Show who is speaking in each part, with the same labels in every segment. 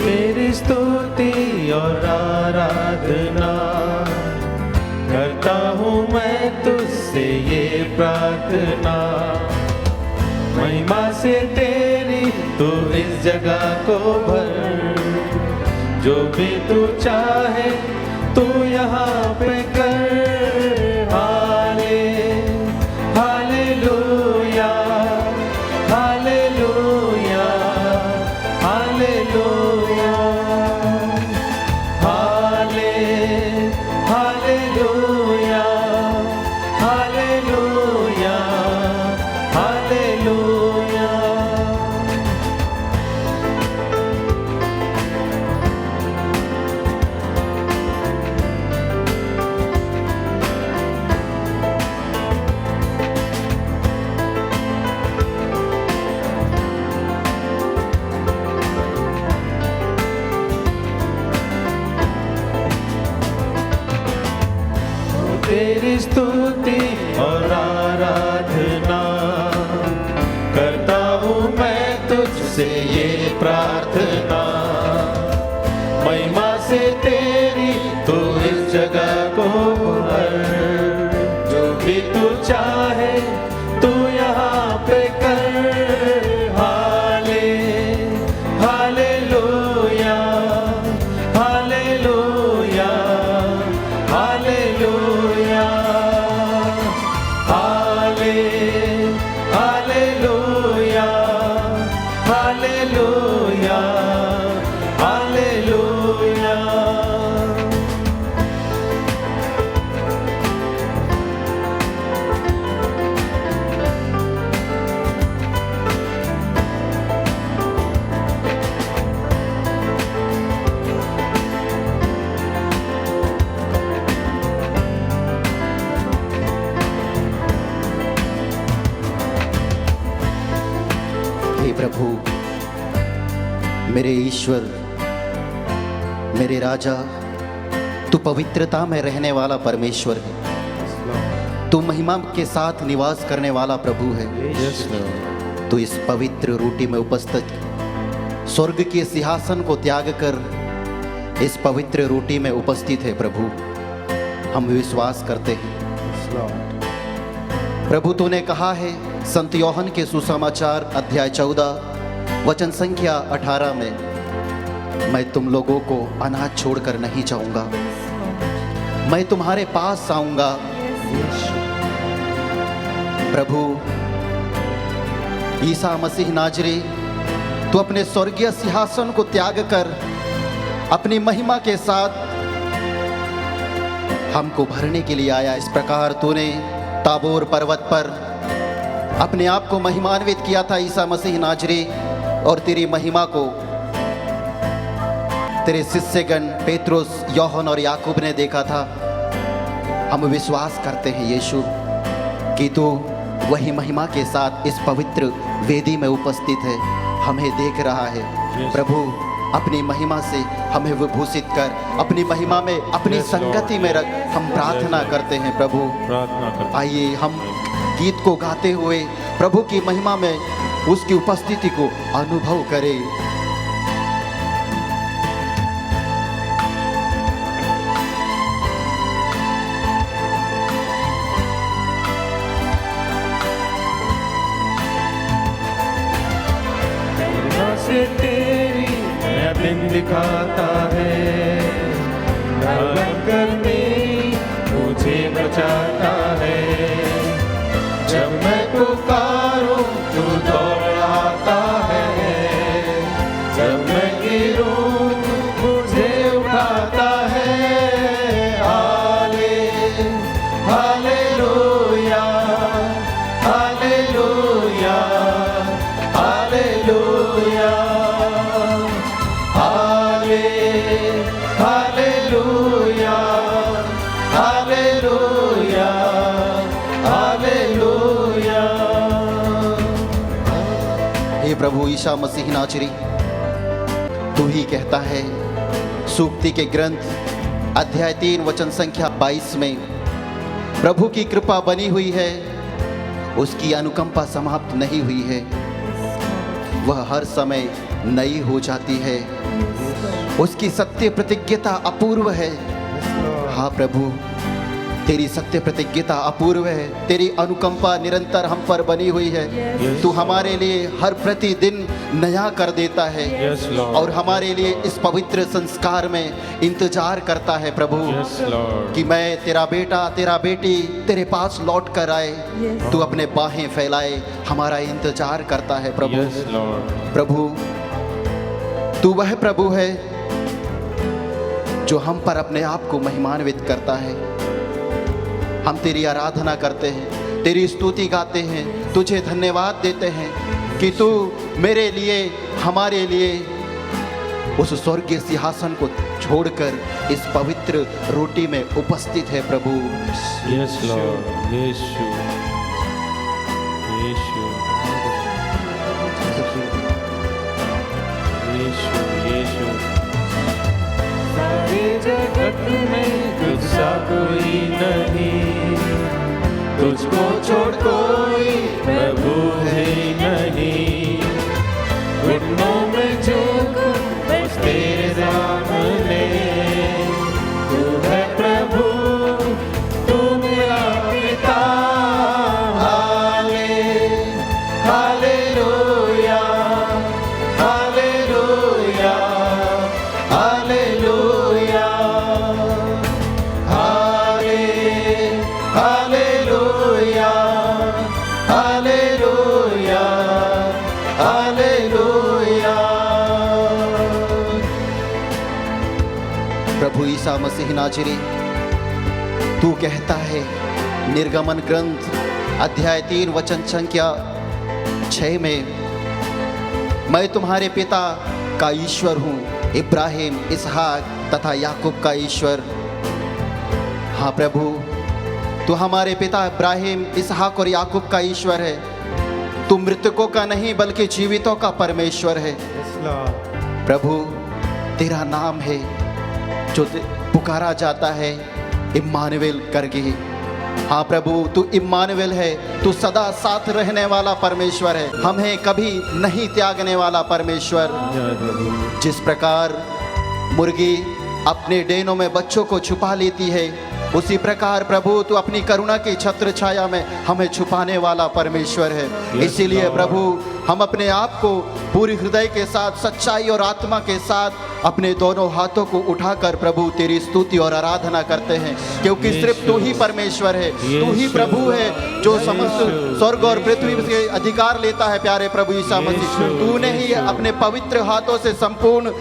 Speaker 1: तेरी स्तुति और आराधना करता हूँ मैं तुझसे ये प्रार्थना। महिमा से तेरी तू इस जगह को भर, जो भी तू चाहे तू यहाँ पे कर। हालेलुया हालेलुया हालेलुया हाले हालेलुया हालेलुया हालेलुया। तेरी स्तुति और आराधना करता हूँ मैं तुझसे ये प्रार्थना। महिमा से तेरी तू इस जगह को भर, जो भी तू चाहे तू यहाँ पे कर। हालेलुया हालेलुया हालेलुया हाले हालेलुया हालेलुया हालेलुया।
Speaker 2: हे प्रभु, मेरे ईश्वर, मेरे राजा, तू पवित्रता में रहने वाला परमेश्वर है। तू महिमा के साथ निवास करने वाला प्रभु है। तू इस पवित्र रोटी में उपस्थित स्वर्ग के सिंहासन को त्याग कर इस पवित्र रोटी में उपस्थित है प्रभु। हम विश्वास करते हैं प्रभु, तूने कहा है संत यूहन्ना के सुसमाचार अध्याय 14 वचन संख्या 18 में, मैं तुम लोगों को अनाथ छोड़कर नहीं जाऊंगा, मैं तुम्हारे पास आऊंगा। प्रभु ईसा मसीह नाजरी, तू अपने स्वर्गीय सिंहासन को त्याग कर अपनी महिमा के साथ हमको भरने के लिए आया। इस प्रकार तूने ताबोर पर्वत पर अपने आप को महिमान्वित किया था ईसा मसीह नाजरी, और तेरी महिमा को तेरे शिष्यगण पेत्रुस, यूहन्ना और याकूब ने देखा था। हम विश्वास करते हैं यीशु कि तू वही महिमा के साथ इस पवित्र वेदी में उपस्थित है, हमें देख रहा है। प्रभु अपनी महिमा से हमें विभूषित कर, अपनी महिमा में अपनी संगति में रख। हम प्रार्थना करते हैं प्रभु, आइए हम गीत को गाते हुए प्रभु की महिमा में उसकी उपस्थिति को अनुभव करें।
Speaker 1: से तेरी नया दिन दिखाता है, अलग करने मुझे बचाता है। जब मैं पुकारूं तू दौड़ आता है, जब मैं गिरूं मुझे उठाता है। Hallelujah hallelujah hallelujah hallelujah hallelujah hallelujah.
Speaker 2: हे प्रभु ईसा मसीह नाजरी, तू ही कहता है सूक्ति के ग्रंथ अध्याय 3 वचन संख्या 22 में, प्रभु की कृपा बनी हुई है, उसकी अनुकंपा समाप्त नहीं हुई है। वह हर समय नई हो जाती है। उसकी सत्य प्रतिज्ञता अपूर्व है। हाँ प्रभु, तेरी सत्य प्रतिज्ञता अपूर्व है। तेरी अनुकंपा निरंतर हम पर बनी हुई है। तू हमारे लिए हर प्रतिदिन नया कर देता है
Speaker 1: Yes, Lord.
Speaker 2: और हमारे लिए इस पवित्र संस्कार में इंतजार करता है प्रभु
Speaker 1: Yes, Lord.
Speaker 2: कि मैं तेरा बेटा तेरा बेटी तेरे पास लौट कर आए। तू अपने बाहें फैलाए, हमारा इंतजार करता है प्रभु।
Speaker 1: Yes, Lord.
Speaker 2: प्रभु, तू वह प्रभु है जो हम पर अपने आप को महिमान्वित करता है। हम तेरी आराधना करते हैं, तेरी स्तुति गाते हैं, तुझे धन्यवाद देते हैं कि तू मेरे लिए, हमारे लिए उस स्वर्गीय सिंहासन को छोड़कर इस पवित्र रोटी में उपस्थित है प्रभु।
Speaker 1: Yes, Lord. यीशु, यीशु, यीशु, यीशु। सारे जगत में तुझसा कोई नहीं, तुझको छोड़ कोई प्रभु है नहीं। घुटनों में झुक बस तेरे सामने, तू है प्रभु, तू मेरा पिता। हाले हालेलुया, हालेलुया, हालेलुया, हाले हालेलुया, हालेलुया, हालेलुया।
Speaker 2: प्रभु ईसा मसीह नाजरी, तू कहता है निर्गमन ग्रंथ अध्याय 3 वचन संख्या 6 में, मैं तुम्हारे पिता का ईश्वर हूँ, इब्राहिम, इसहाक तथा याकूब का ईश्वर। हाँ प्रभु, तू हमारे पिता इब्राहिम, इसहाक और याकूब का ईश्वर है। तू मृतकों का नहीं बल्कि जीवितों का परमेश्वर है। प्रभु, तेरा नाम है जो पुकारा जाता है इम्मानुएल करके। हाँ प्रभु, तू इम्मानुएल है, तू सदा साथ रहने वाला परमेश्वर है, हमें कभी नहीं त्यागने वाला परमेश्वर। जिस प्रकार मुर्गी अपने डेनों में बच्चों को छुपा लेती है, उसी प्रकार प्रभु तू अपनी करुणा की छत्र छाया में हमें छुपाने वाला परमेश्वर है। इसीलिए प्रभु, हम अपने आप को पूरी हृदय के साथ, सच्चाई और आत्मा के साथ अपने दोनों हाथों को उठाकर प्रभु तेरी स्तुति और आराधना करते हैं, क्योंकि सिर्फ तू ही परमेश्वर है, तू ही प्रभु है जो समस्त स्वर्ग और पृथ्वी के अधिकार लेता है। प्यारे प्रभु ईसा मसीह, तूने ही अपने पवित्र हाथों से संपूर्ण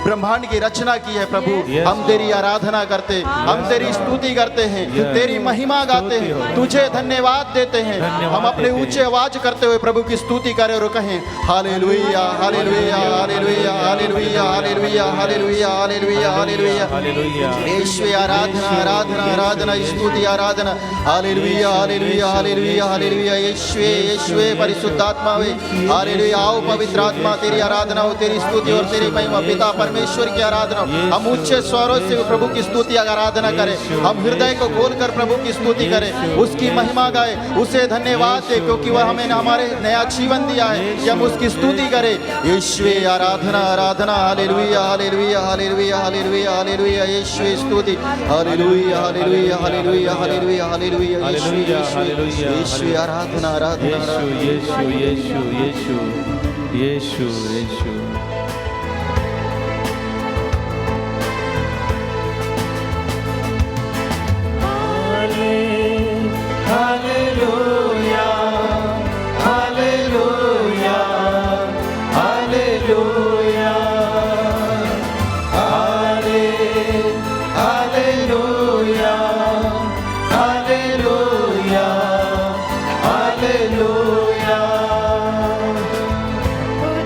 Speaker 2: ब्रह्मांड की रचना की है प्रभु। हम तेरी आराधना करते, हम तेरी स्तुति करते हैं, तेरी महिमा गाते हैं, तुझे धन्यवाद देते हैं। हम अपने ऊंचे आवाज करते हुए प्रभु की स्तुति करें और कहें hallelujah, hallelujah, hallelujah, hallelujah, hallelujah, hallelujah, hallelujah, hallelujah. Yeshu आराधना, आराधना, आराधना, स्तुति, आराधना। Hallelujah, hallelujah, hallelujah, hallelujah. Yeshu, Yeshu परिशुद्धात्मा वे, हालेलुया। आओ पवित्र आत्मा, तेरी आराधना हो, तेरी स्तुति और तेरी महिमा। पिता परमेश्वर की आराधना, हम ऊंचे स्वरों से प्रभु की स्तुति आराधना करें। हम हृदय को खोलकर प्रभु की स्तुति करें, उसकी महिमा गाए, उसे धन्यवाद दे, क्योंकि वह हमें हमारे नया जीवन दिया है कि हम उसकी स्तुति करें। यीशु आराधना, आराधना। Hallelujah, hallelujah, hallelujah, hallelujah, hallelujah. Yeshu स्तुति। Hallelujah, hallelujah, hallelujah, hallelujah, hallelujah. Yeshu, Yeshu आराधना, आराधना।
Speaker 1: Yeshu, Yeshu, Yeshu, Yeshu, Yeshu. Hallelujah, hallelujah, hallelujah, hallelujah, hallelujah, hallelujah.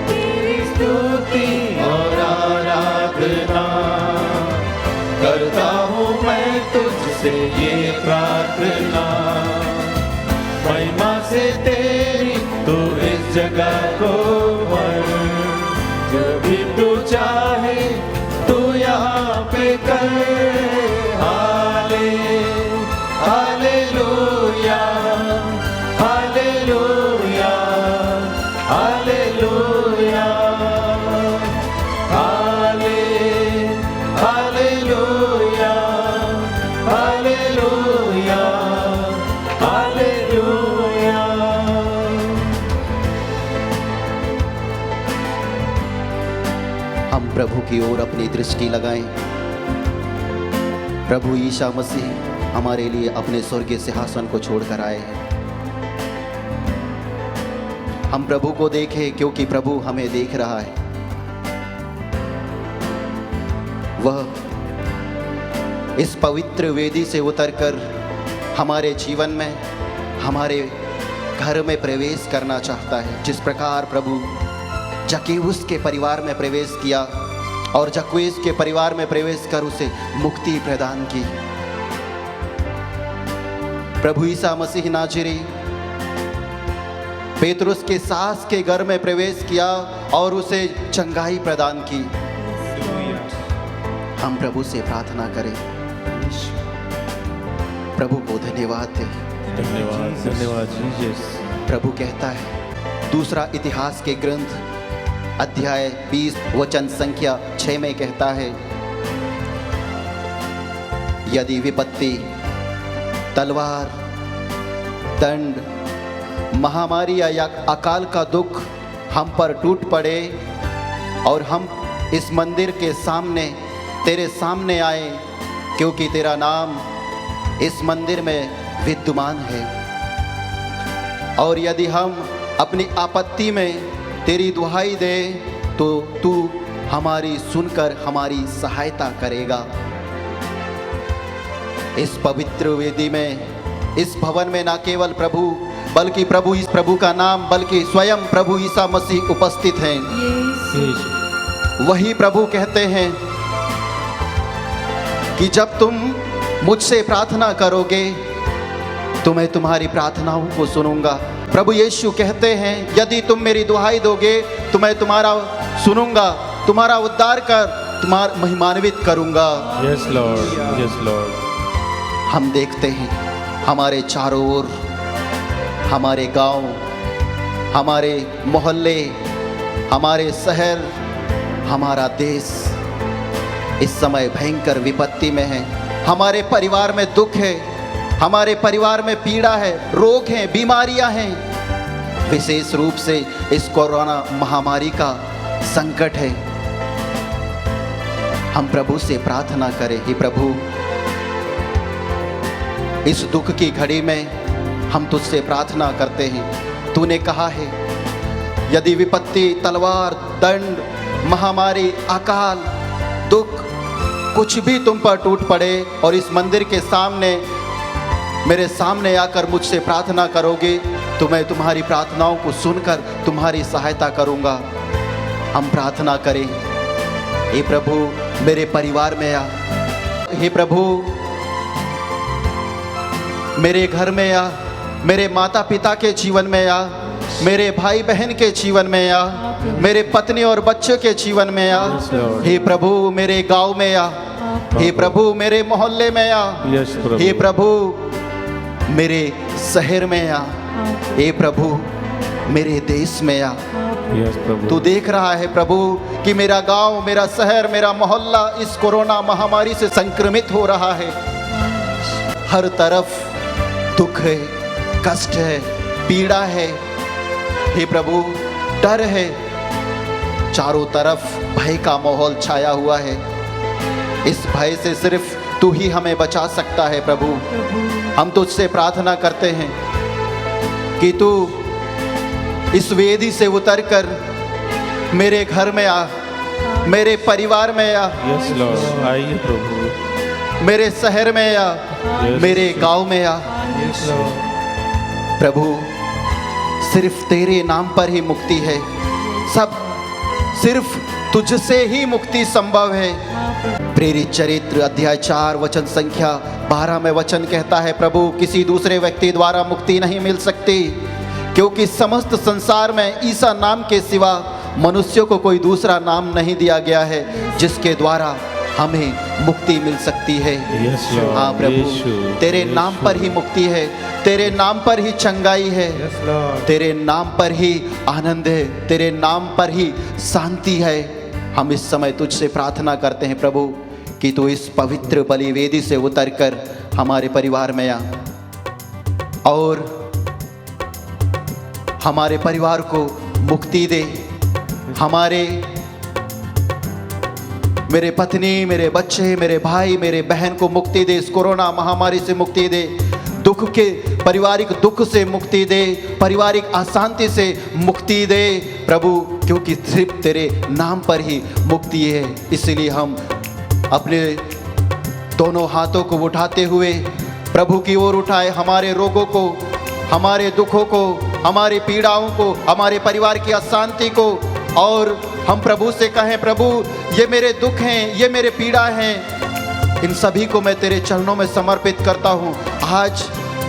Speaker 1: तेरी स्तुति और आराधना करता हूँ मैं तुझसे ये प्रार्थना, महिमा से तेरी तू इस जगह को भर। जो भी तू चाहे तू यहाँ पे कर। हाले हालेलुया, हालेलुया, हालेलुया।
Speaker 2: हम प्रभु की ओर अपनी दृष्टि लगाएं। प्रभु ईसा मसीह हमारे लिए अपने स्वर्गीय सिंहासन को छोड़कर आए हैं। हम प्रभु को देखें क्योंकि प्रभु हमें देख रहा है। वह इस पवित्र वेदी से उतरकर हमारे जीवन में, हमारे घर में प्रवेश करना चाहता है। जिस प्रकार प्रभु जक्कैयुस के परिवार में प्रवेश किया और जक्कैयुस के परिवार में प्रवेश कर उसे मुक्ति प्रदान की, प्रभु ईसा मसीह नाज़री पेतरुस के सास के घर में प्रवेश किया और उसे चंगाई प्रदान की। हम प्रभु से प्रार्थना करें, प्रभु को धन्यवाद दें।
Speaker 1: धन्यवाद, धन्यवाद जीसस।
Speaker 2: प्रभु कहता है, दूसरा इतिहास के ग्रंथ अध्याय 20 वचन संख्या 6 में कहता है, यदि विपत्ति, तलवार, दंड, महामारी या अकाल का दुख हम पर टूट पड़े और हम इस मंदिर के सामने तेरे सामने आए, क्योंकि तेरा नाम इस मंदिर में विद्यमान है, और यदि हम अपनी आपत्ति में तेरी दुहाई दे तो तू हमारी सुनकर हमारी सहायता करेगा। इस पवित्र वेदी में, इस भवन में न केवल प्रभु बल्कि प्रभु, इस प्रभु का नाम बल्कि स्वयं प्रभु ईसा मसीह उपस्थित हैं। वही प्रभु कहते हैं कि जब तुम मुझसे प्रार्थना करोगे तो मैं तुम्हारी प्रार्थनाओं को सुनूंगा। प्रभु यीशु कहते हैं, यदि तुम मेरी दुहाई दोगे तो मैं तुम्हारा सुनूंगा, तुम्हारा उद्धार कर तुम्हारा महिमान्वित करूंगा।
Speaker 1: Yes Lord, yes Lord.
Speaker 2: हम देखते हैं हमारे चारों ओर, हमारे गांव, हमारे मोहल्ले, हमारे शहर, हमारा देश इस समय भयंकर विपत्ति में है। हमारे परिवार में दुख है, हमारे परिवार में पीड़ा है, रोग हैं, बीमारियां हैं। विशेष रूप से इस कोरोना महामारी का संकट है। हम प्रभु से प्रार्थना करें, हे प्रभु, इस दुख की घड़ी में हम तुझसे प्रार्थना करते हैं। तूने कहा है, यदि विपत्ति, तलवार, दंड, महामारी, अकाल, दुख कुछ भी तुम पर टूट पड़े और इस मंदिर के सामने, मेरे सामने आकर मुझसे प्रार्थना करोगे तो मैं तुम्हारी प्रार्थनाओं को सुनकर तुम्हारी सहायता करूंगा। हम प्रार्थना करें, हे प्रभु मेरे परिवार में आ, हे प्रभु मेरे घर में आ, मेरे माता पिता के जीवन में आ, मेरे भाई बहन के जीवन में आ, मेरे पत्नी और बच्चों के जीवन में आ। हे प्रभु मेरे गांव में आ, हे प्रभु मेरे मोहल्ले में आ, हे प्रभु मेरे शहर में आ, हे प्रभु मेरे देश में आ। तू देख रहा है प्रभु कि मेरा गांव, मेरा शहर, मेरा मोहल्ला इस कोरोना महामारी से संक्रमित हो रहा है। हर तरफ दुख है, कष्ट है, पीड़ा है, हे प्रभु डर है, चारों तरफ भय का माहौल छाया हुआ है। इस भय से सिर्फ तू ही हमें बचा सकता है प्रभु। हम तुझसे प्रार्थना करते हैं कि तू इस वेदी से उतरकर मेरे घर में आ, मेरे परिवार में आ,
Speaker 1: यस लॉर्ड, आइए प्रभु,
Speaker 2: मेरे शहर में आ, मेरे गांव में आ।
Speaker 1: Yes Lord.
Speaker 2: प्रभु सिर्फ तेरे नाम पर ही मुक्ति है, सब सिर्फ तुझसे ही मुक्ति संभव है। प्रेरित चरित्र अध्याय 4 वचन संख्या 12 में वचन कहता है, प्रभु किसी दूसरे व्यक्ति द्वारा मुक्ति नहीं मिल सकती, क्योंकि समस्त संसार में ईसा नाम के सिवा मनुष्यों को कोई दूसरा नाम नहीं दिया गया है जिसके द्वारा हमें मुक्ति मिल सकती है। हाँ प्रभु, तेरे नाम पर ही मुक्ति है, तेरे नाम पर ही चंगाई है, तेरे नाम पर ही आनंद है, तेरे नाम पर ही शांति है। हम इस समय तुझसे प्रार्थना करते हैं प्रभु कि तू इस पवित्र बलि वेदी से उतरकर हमारे परिवार में आ और हमारे परिवार को मुक्ति दे, हमारे मेरे पत्नी, मेरे बच्चे, मेरे भाई, मेरे बहन को मुक्ति दे, इस कोरोना महामारी से मुक्ति दे, दुख के पारिवारिक दुख से मुक्ति दे, पारिवारिक अशांति से मुक्ति दे प्रभु, क्योंकि सिर्फ तेरे नाम पर ही मुक्ति है। इसलिए हम अपने दोनों हाथों को उठाते हुए प्रभु की ओर उठाए, हमारे रोगों को, हमारे दुखों को, हमारी पीड़ाओं को, हमारे परिवार की अशांति को, और हम प्रभु से कहें, प्रभु ये मेरे दुख हैं, ये मेरे पीड़ा हैं, इन सभी को मैं तेरे चरणों में समर्पित करता हूँ। आज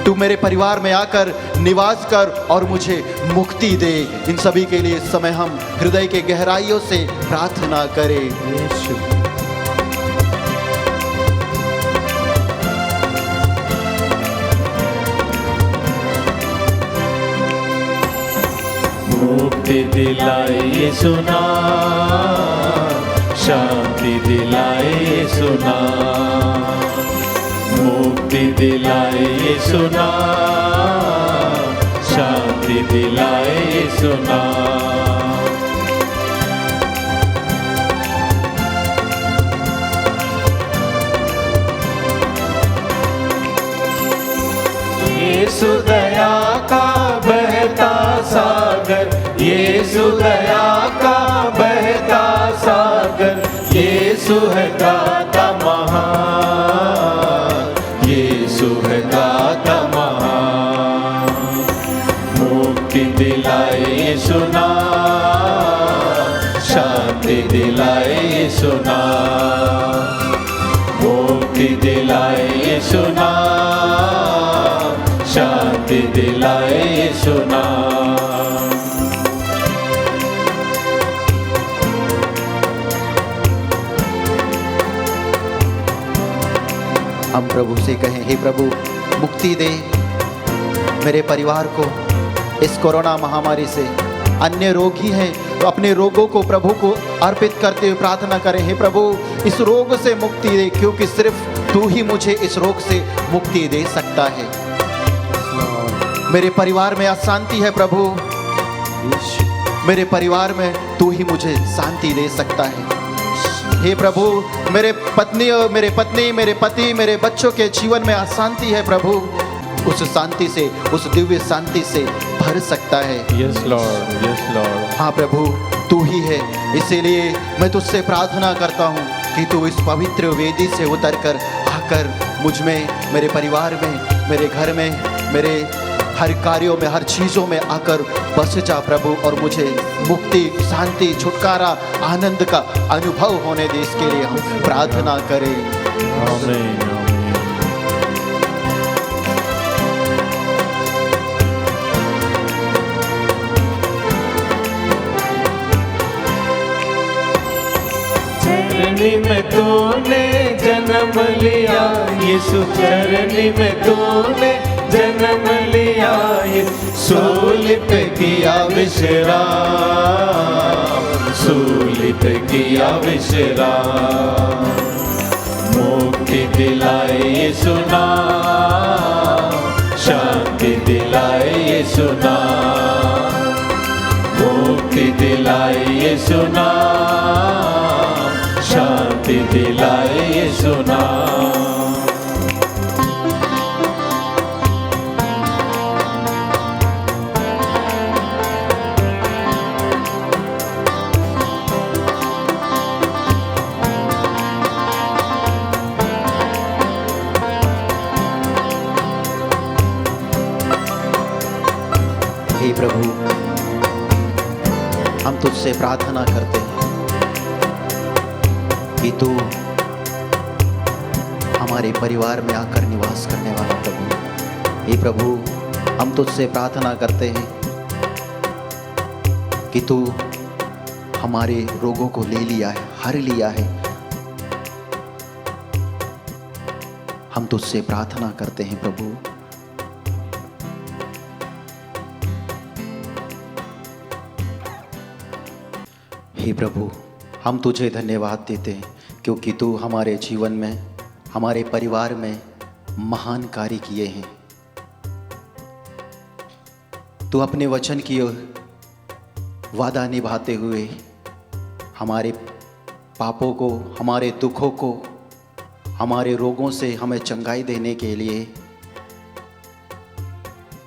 Speaker 2: तू मेरे परिवार में आकर निवास कर और मुझे मुक्ति दे। इन सभी के लिए इस समय हम हृदय के गहराइयों से प्रार्थना करें।
Speaker 1: यीशु मुक्ति दिलाए यीशु नाम, शांति दिलाए यीशु नाम, मुक्ति दिलाए यीशु नाम, शांति दिलाए यीशु नाम। यीशु दया का बहता सागर, यीशु दया का बहता सागर, यीशु है दाता महान, यीशु है दाता महान। मुक्ति दिलाए यीशु नाम, शांति दिलाए यीशु नाम, मुक्ति दिलाए यीशु नाम, शांति दिलाए यीशु नाम।
Speaker 2: हम प्रभु से कहें, हे प्रभु मुक्ति दे मेरे परिवार को इस कोरोना महामारी से। अन्य रोगी हैं तो अपने रोगों को प्रभु को अर्पित करते हुए प्रार्थना करें, हे प्रभु इस रोग से मुक्ति दे, क्योंकि सिर्फ तू ही मुझे इस रोग से मुक्ति दे सकता है। मेरे परिवार में अशांति है प्रभु, मेरे परिवार में तू ही मुझे शांति दे सकता है। हे प्रभु मेरे पत्नी, मेरे पति, मेरे बच्चों के जीवन में अशांति है प्रभु, उस शांति से, उस दिव्य शांति से भर सकता है।
Speaker 1: Yes Lord, yes Lord.
Speaker 2: हाँ प्रभु तू ही है, इसीलिए मैं तुझसे प्रार्थना करता हूँ कि तू इस पवित्र वेदी से उतरकर आकर मुझ में, मेरे परिवार में, मेरे घर में, मेरे हर कार्यों में, हर चीज़ों में आकर बस जा प्रभु, और मुझे मुक्ति, शांति, छुटकारा, आनंद का अनुभव होने दे। इसके लिए हम प्रार्थना करें।
Speaker 1: आमीन, आमीन। चरनी में तूने जन्म लिया यीशु, चरनी में तूने जन्म लिया यीशु, सूली पे किया विश्राम, सूली पे किया विश्राम। मुक्ति दिलाए यीशु नाम, शांति दिलाए यीशु नाम, मुक्ति दिलाए यीशु नाम, शांति दिलाए यीशु नाम।
Speaker 2: हे प्रभु हम तुझसे प्रार्थना करते हैं कि तू हमारे परिवार में आकर निवास करने वाला प्रभु। हे प्रभु हम तुझसे प्रार्थना करते हैं कि तू हमारे रोगों को ले लिया है, हर लिया है। हम तुझसे प्रार्थना करते हैं प्रभु, हे प्रभु हम तुझे धन्यवाद देते हैं क्योंकि तू हमारे जीवन में, हमारे परिवार में महान कार्य किए हैं। तू अपने वचन की वादा निभाते हुए हमारे पापों को, हमारे दुखों को, हमारे रोगों से हमें चंगाई देने के लिए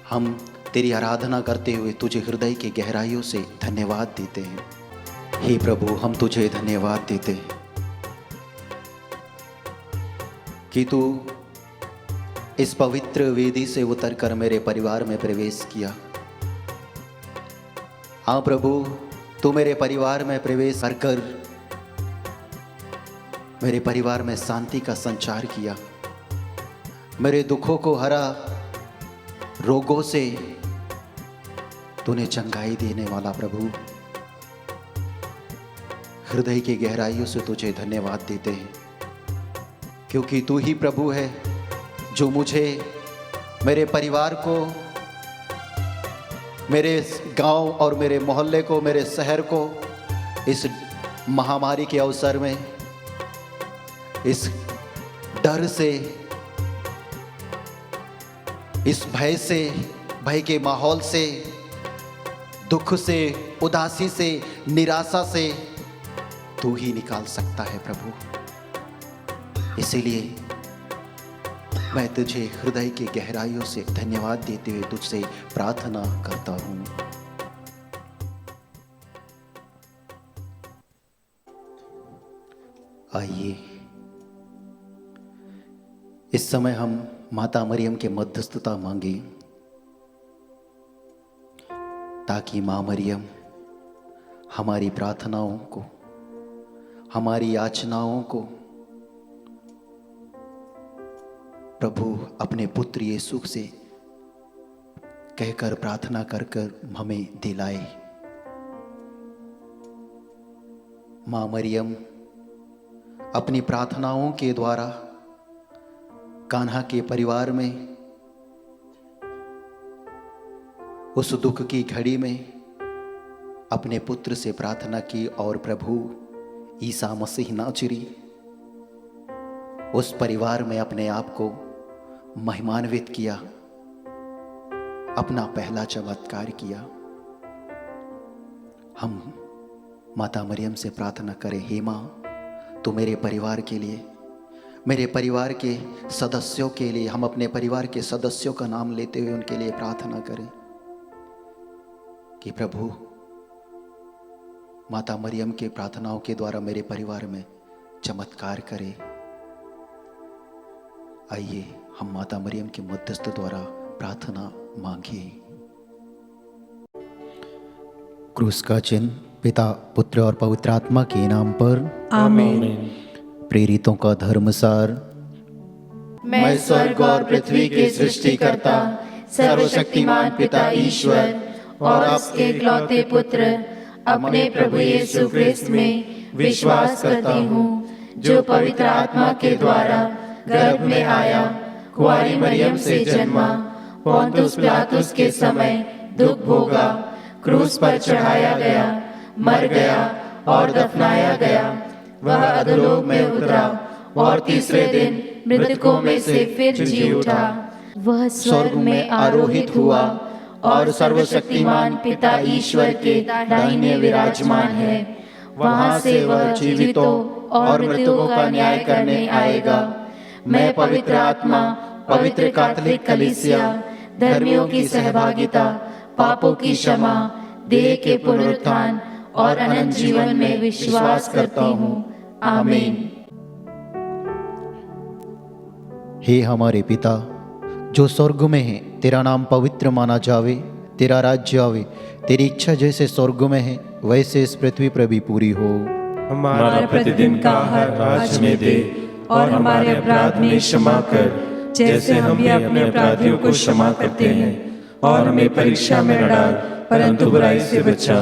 Speaker 2: हम तेरी आराधना करते हुए तुझे हृदय की गहराइयों से धन्यवाद देते हैं। हे प्रभु, हम तुझे धन्यवाद देते हैं कि तू इस पवित्र वेदी से उतरकर मेरे परिवार में प्रवेश किया। हाँ प्रभु, तू मेरे परिवार में प्रवेश कर मेरे परिवार में शांति का संचार किया, मेरे दुखों को हरा, रोगों से तूने चंगाई देने वाला प्रभु, हृदय की गहराइयों से तुझे धन्यवाद देते हैं, क्योंकि तू ही प्रभु है जो मुझे, मेरे परिवार को, मेरे गांव और मेरे मोहल्ले को, मेरे शहर को इस महामारी के अवसर में, इस डर से, इस भय से, भय के माहौल से, दुख से, उदासी से, निराशा से तू ही निकाल सकता है प्रभु। इसीलिए मैं तुझे हृदय की गहराइयों से धन्यवाद देते हुए तुझसे प्रार्थना करता हूँ। आइए इस समय हम माता मरियम के मध्यस्थता मांगे, ताकि माँ मरियम हमारी प्रार्थनाओं को, हमारी याचनाओं को प्रभु अपने पुत्र यीशु से कहकर, प्रार्थना कर कर हमें दिलाए। माँ मरियम अपनी प्रार्थनाओं के द्वारा कान्हा के परिवार में उस दुख की घड़ी में अपने पुत्र से प्रार्थना की, और प्रभु ईसा मसीह नाज़री उस परिवार में अपने आप को महिमान्वित किया, अपना पहला चमत्कार किया। हम माता मरियम से प्रार्थना करें, हे माँ, तू मेरे परिवार के लिए, मेरे परिवार के सदस्यों के लिए, हम अपने परिवार के सदस्यों का नाम लेते हुए उनके लिए प्रार्थना करें कि प्रभु माता मरियम के प्रार्थनाओं के द्वारा मेरे परिवार में चमत्कार करे। आइए हम माता मरियम के मध्यस्थ द्वारा प्रार्थना मांगे। क्रूस का चिन्ह पिता, पुत्र और पवित्र आत्मा के नाम पर
Speaker 3: आमीन।
Speaker 2: प्रेरितों का धर्मसार।
Speaker 3: मैं स्वर्ग और पृथ्वी के सृष्टिकर्ता सर्वशक्तिमान पिता ईश्वर और उसके इकलौते पुत्र अपने प्रभु यीशु ख्रिस्त में विश्वास करती हूँ, जो पवित्र आत्मा के द्वारा गर्भ में आया, कुंवारी मरियम से जन्मा, पोंतुस पिलातुस के समय दुख भोगा, क्रूस पर चढ़ाया गया, मर गया और दफनाया गया। वह अधोलोक में उतरा और तीसरे दिन मृतकों में से फिर जी उठा। वह स्वर्ग में आरोहित हुआ और सर्वशक्तिमान पिता ईश्वर के दाहिने विराजमान है। वहां से वह जीवितों और मृतकों का न्याय करने आएगा। मैं पवित्र आत्मा, पवित्र कैथोलिक कलीसिया, धर्मियों की सहभागिता, पापों की क्षमा, देह के पुनरुत्थान और अनंत जीवन में विश्वास करती हूँ। आमीन।
Speaker 2: हे हमारे पिता जो स्वर्ग में है, तेरा नाम पवित्र माना जावे, तेरा राज्य आवे, तेरी इच्छा जैसे स्वर्ग में है वैसे इस पृथ्वी पर भी पूरी हो।
Speaker 1: हमारा प्रतिदिन का आहार आज हमें दे, और हमारे अपराध में क्षमा कर, जैसे हम भी अपने अपराधियों को क्षमा करते हैं, और हमें परीक्षा में न डाल, परंतु बुराई से बचा।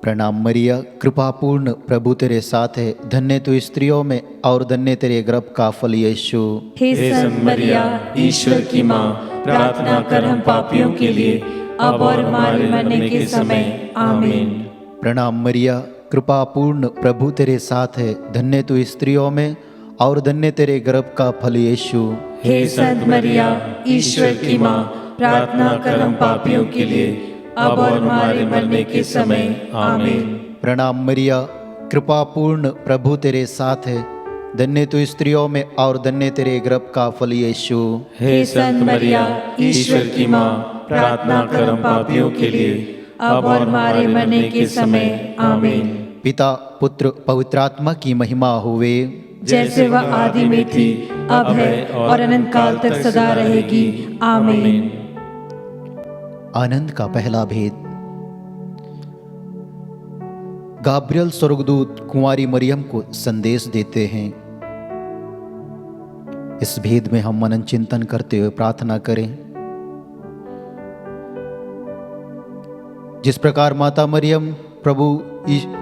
Speaker 2: प्रणाम मरिया, कृपा पूर्ण, प्रभु तेरे साथ है, धन्य तू स्त्रियों में और धन्य तेरे गर्भ का फल यीशु।
Speaker 3: हे संत मरिया,
Speaker 1: ईश्वर की माँ, प्रार्थना कर हम पापियों के लिए, अब और हमारे मरने के समय। आमीन।
Speaker 2: प्रणाम मरिया, कृपा पूर्ण, प्रभु तेरे साथ है, धन्य तू स्त्रियों में और धन्य तेरे गर्भ का फल यीशु।
Speaker 1: हे संत मरिया, ईश्वर की माँ, प्रार्थना कर हम पापियों के लिए, अब और हमारे मरने के समय। आमीन।
Speaker 2: प्रणाम मरिया, कृपापूर्ण प्रभु तेरे साथ है, धन्य तू स्त्रियों में और धन्य तेरे गर्भ का फल यीशु।
Speaker 1: हे संत मरिया, ईश्वर की माँ, प्रार्थना कर हम पापियों के लिए, अब और हमारे मरने के समय। आमीन।
Speaker 2: पिता पुत्र पवित्र आत्मा की महिमा हुए,
Speaker 1: जैसे वह आदि में थी, अब है और अनंत काल तक सदा रहेगी। आमीन।
Speaker 2: आनंद का पहला भेद। गाब्रियल स्वर्गदूत कुंवारी मरियम को संदेश देते हैं। इस भेद में हम मनन चिंतन करते हुए प्रार्थना करें। जिस प्रकार माता मरियम प्रभु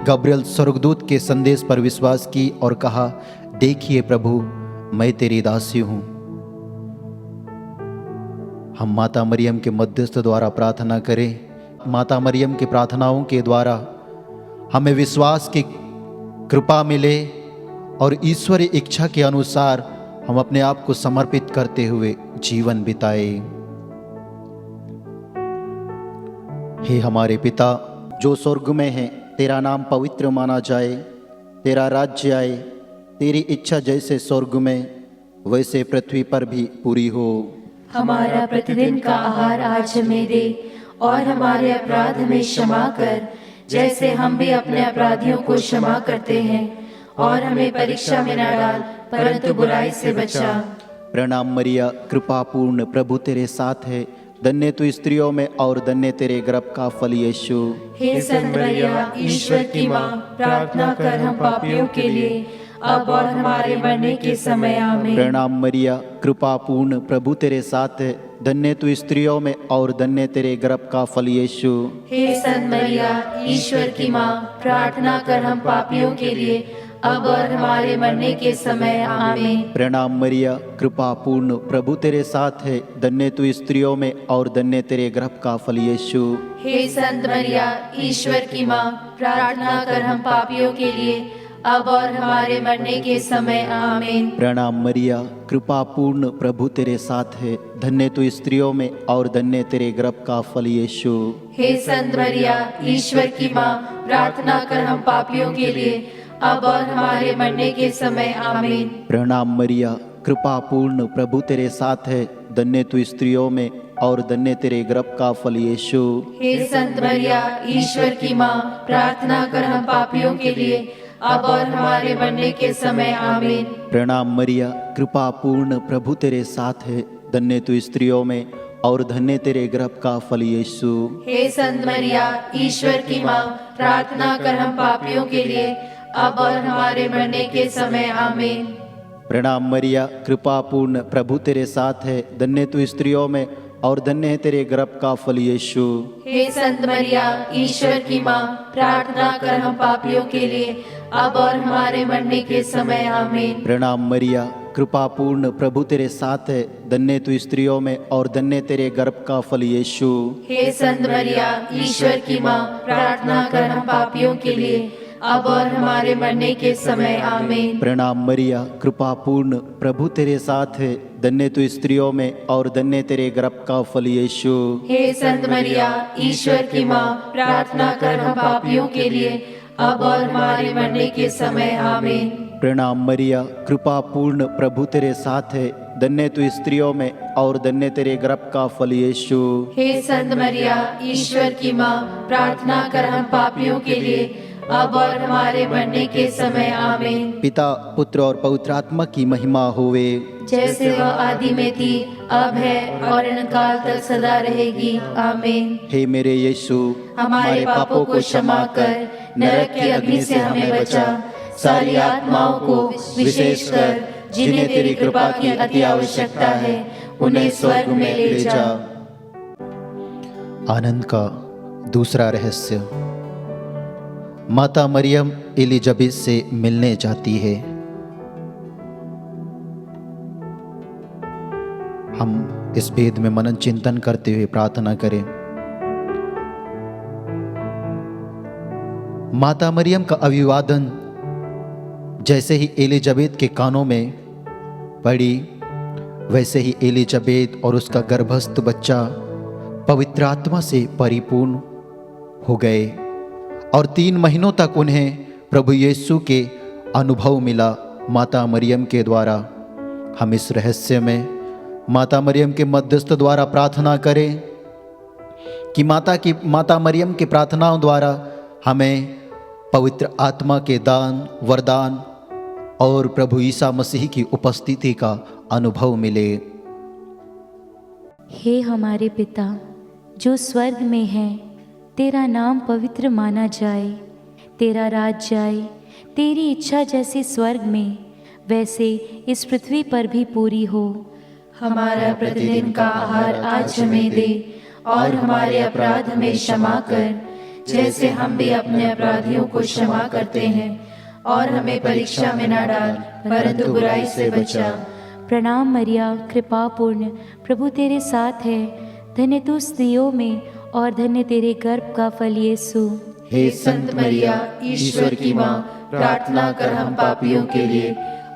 Speaker 2: गाब्रियल स्वर्गदूत के संदेश पर विश्वास की और कहा, देखिए प्रभु, मैं तेरी दासी हूं। हम माता मरियम के मध्यस्थ द्वारा प्रार्थना करें। माता मरियम की प्रार्थनाओं के द्वारा हमें विश्वास की कृपा मिले और ईश्वरीय इच्छा के अनुसार हम अपने आप को समर्पित करते हुए जीवन बिताए। हे हमारे पिता जो स्वर्ग में है, तेरा नाम पवित्र माना जाए, तेरा राज्य आए, तेरी इच्छा जैसे स्वर्ग में वैसे पृथ्वी पर भी पूरी हो।
Speaker 3: हमारा प्रतिदिन का आहार आज हमें दे, और हमारे अपराध हमें क्षमा कर, जैसे हम भी अपने अपराधियों को क्षमा करते हैं, और हमें परीक्षा में न डाल, परंतु बुराई से बचा।
Speaker 2: प्रणाम मरिया, कृपा पूर्ण प्रभु तेरे साथ है, धन्य तू स्त्रियों में और धन्य तेरे गर्भ का फल यीशु।
Speaker 3: हे संत मरिया, ईश्वर की माँ, प्रार्थना कर हम पापियों के लिए, अब और हमारे मरने के समय। आमीन।
Speaker 2: प्रणाम मरिया, कृपा पूर्ण प्रभु तेरे साथ है, धन्य तू स्त्रियों में और धन्य तेरे गर्भ का फल यीशु।
Speaker 3: हे संत मरिया, ईश्वर की माँ, प्रार्थना कर हम पापियों के लिए, अब और हमारे मरने के समय। आमीन।
Speaker 2: प्रणाम मरिया, कृपा पूर्ण प्रभु तेरे साथ है, धन्य तू स्त्रियों में और धन्य तेरे गर्भ का फल यीशु।
Speaker 3: हे संत मरिया, ईश्वर की माँ, प्रार्थना कर हम पापियों के लिए, अब और हमारे मरने के समय। आमीन।
Speaker 2: प्रणाम मरिया, कृपा पूर्ण प्रभु तेरे साथ है, धन्य तू स्त्रियों में और धन्य तेरे गर्भ का फल यीशु।
Speaker 3: हे संत मरिया, ईश्वर की माँ, प्रार्थना कर हम पापियों के लिए, अब और हमारे मरने के समय। आमीन।
Speaker 2: प्रणाम मरिया, कृपा पूर्ण प्रभु तेरे साथ है, धन्य तू स्त्रियों में और धन्य तेरे गर्भ का फल यीशु।
Speaker 3: हे संत मरिया, ईश्वर की माँ, प्रार्थना कर हम पापियों के लिए, अब और हमारे मरने के समय। आमीन।
Speaker 2: प्रणाम मरिया, कृपा पूर्ण प्रभु तेरे साथ है, धन्य तू स्त्रियों में और धन्य तेरे गर्भ का फल यीशु।
Speaker 3: हे संत मरिया, ईश्वर की माँ, प्रार्थना कर हम पापियों के लिए, अब और हमारे मरने के समय। आमीन।
Speaker 2: प्रणाम मरिया, कृपा पूर्ण प्रभु तेरे साथ है, धन्य तू स्त्रियों में और धन्य है तेरे गर्भ का फल यीशु।
Speaker 3: हे संत मरिया, ईश्वर की माँ, प्रार्थना कर हम पापियों के लिए, अब और हमारे मरने के समय। आमीन।
Speaker 2: प्रणाम मरिया, कृपा पूर्ण प्रभु तेरे साथ है, धन्य तू स्त्रियों में और धन्य तेरे गर्भ का फल यीशु।
Speaker 3: हे संत मरिया, ईश्वर की माँ, प्रार्थना कर हम पापियों के लिए, अब और हमारे मरने के समय। आमीन।
Speaker 2: प्रणाम मरिया, कृपा पूर्ण प्रभु तेरे साथ है, धन्य तू स्त्रियों में और धन्य तेरे गर्भ का फल यीशु।
Speaker 3: हे संत मरिया, ईश्वर की माँ, प्रार्थना कर हम पापियों के लिए, अब और हमारे मरने के समय। आमीन।
Speaker 2: प्रणाम मरिया, कृपा पूर्ण प्रभु तेरे साथ है, धन्य तू स्त्रियों में और धन्य तेरे गर्भ का फल यीशु।
Speaker 3: हे संत मरिया, ईश्वर की माँ, प्रार्थना कर हम पापियों के लिए, अब और हमारे मरने के समय। आमीन।
Speaker 2: पिता पुत्र और पवित्र आत्मा की महिमा होवे,
Speaker 3: जैसे वह आदि में थी, अब है और अनंतकाल तक सदा रहेगी। आमीन।
Speaker 2: हे मेरे यीशु,
Speaker 3: हमारे पापों को क्षमा कर, नरक की अग्नि से हमें बचा, सारी आत्माओं को विशेषकर जिन्हें तेरी कृपा की अति आवश्यकता है, उन्हें स्वर्ग में ले जा।
Speaker 2: आनंद का दूसरा रहस्य। माता मरियम एलिजाबेथ से मिलने जाती है। हम इस भेद में मनन चिंतन करते हुए प्रार्थना करें। माता मरियम का अभिवादन जैसे ही एलिजाबेथ के कानों में पड़ी, वैसे ही एलिजाबेथ और उसका गर्भस्थ बच्चा पवित्र आत्मा से परिपूर्ण हो गए और 3 महीनों तक उन्हें प्रभु यीशु के अनुभव मिला माता मरियम के द्वारा। हम इस रहस्य में माता मरियम के मध्यस्थ द्वारा प्रार्थना करें कि माता मरियम की प्रार्थनाओं द्वारा हमें पवित्र आत्मा के दान, वरदान और प्रभु ईसा मसीह की उपस्थिति का अनुभव मिले।
Speaker 4: हे हमारे पिता जो स्वर्ग में है, तेरा नाम पवित्र माना जाए, तेरा राज जाए, तेरी इच्छा जैसे स्वर्ग में वैसे इस पृथ्वी पर भी पूरी हो।
Speaker 3: हमारा प्रतिदिन का आहार आज हमें दे, और हमारे अपराध हमें क्षमा कर, जैसे हम भी अपने अपराधियों को क्षमा करते हैं, और हमें परीक्षा में न डाल, परंतु बुराई से बचा।
Speaker 4: प्रणाम मरिया, कृपा पूर्ण, प्रभु तेरे साथ है, धन्य तू स्त्रियों में और धन्य तेरे गर्भ का फल यीशु।
Speaker 3: हे संत मरिया, ईश्वर की माँ, प्रार्थना कर हम पापियों के लिए,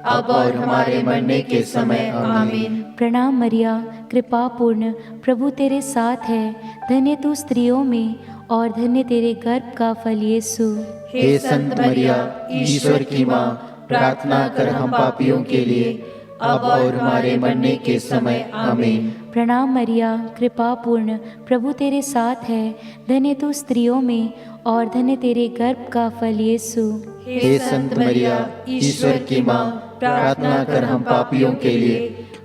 Speaker 3: अब और हमारे मरने के समय। आमीन।
Speaker 4: प्रणाम मरिया, कृपा पूर्ण, प्रभु तेरे साथ है, धन्य तू स्त्रियों में और धन्य तेरे गर्भ का फल यीशु।
Speaker 3: हे संत मरिया, ईश्वर की माँ, प्रार्थना कर हम पापियों के लिए, अब और हमारे मरने के समय। आमीन।
Speaker 4: प्रणाम मरिया, कृपा पूर्ण, प्रभु तेरे साथ है, धन्य तू स्त्रियों में और धन्य तेरे गर्भ का फल यीशु।
Speaker 3: हे संत मरिया, ईश्वर की माँ, प्रार्थना कर हम पापियों के लिए,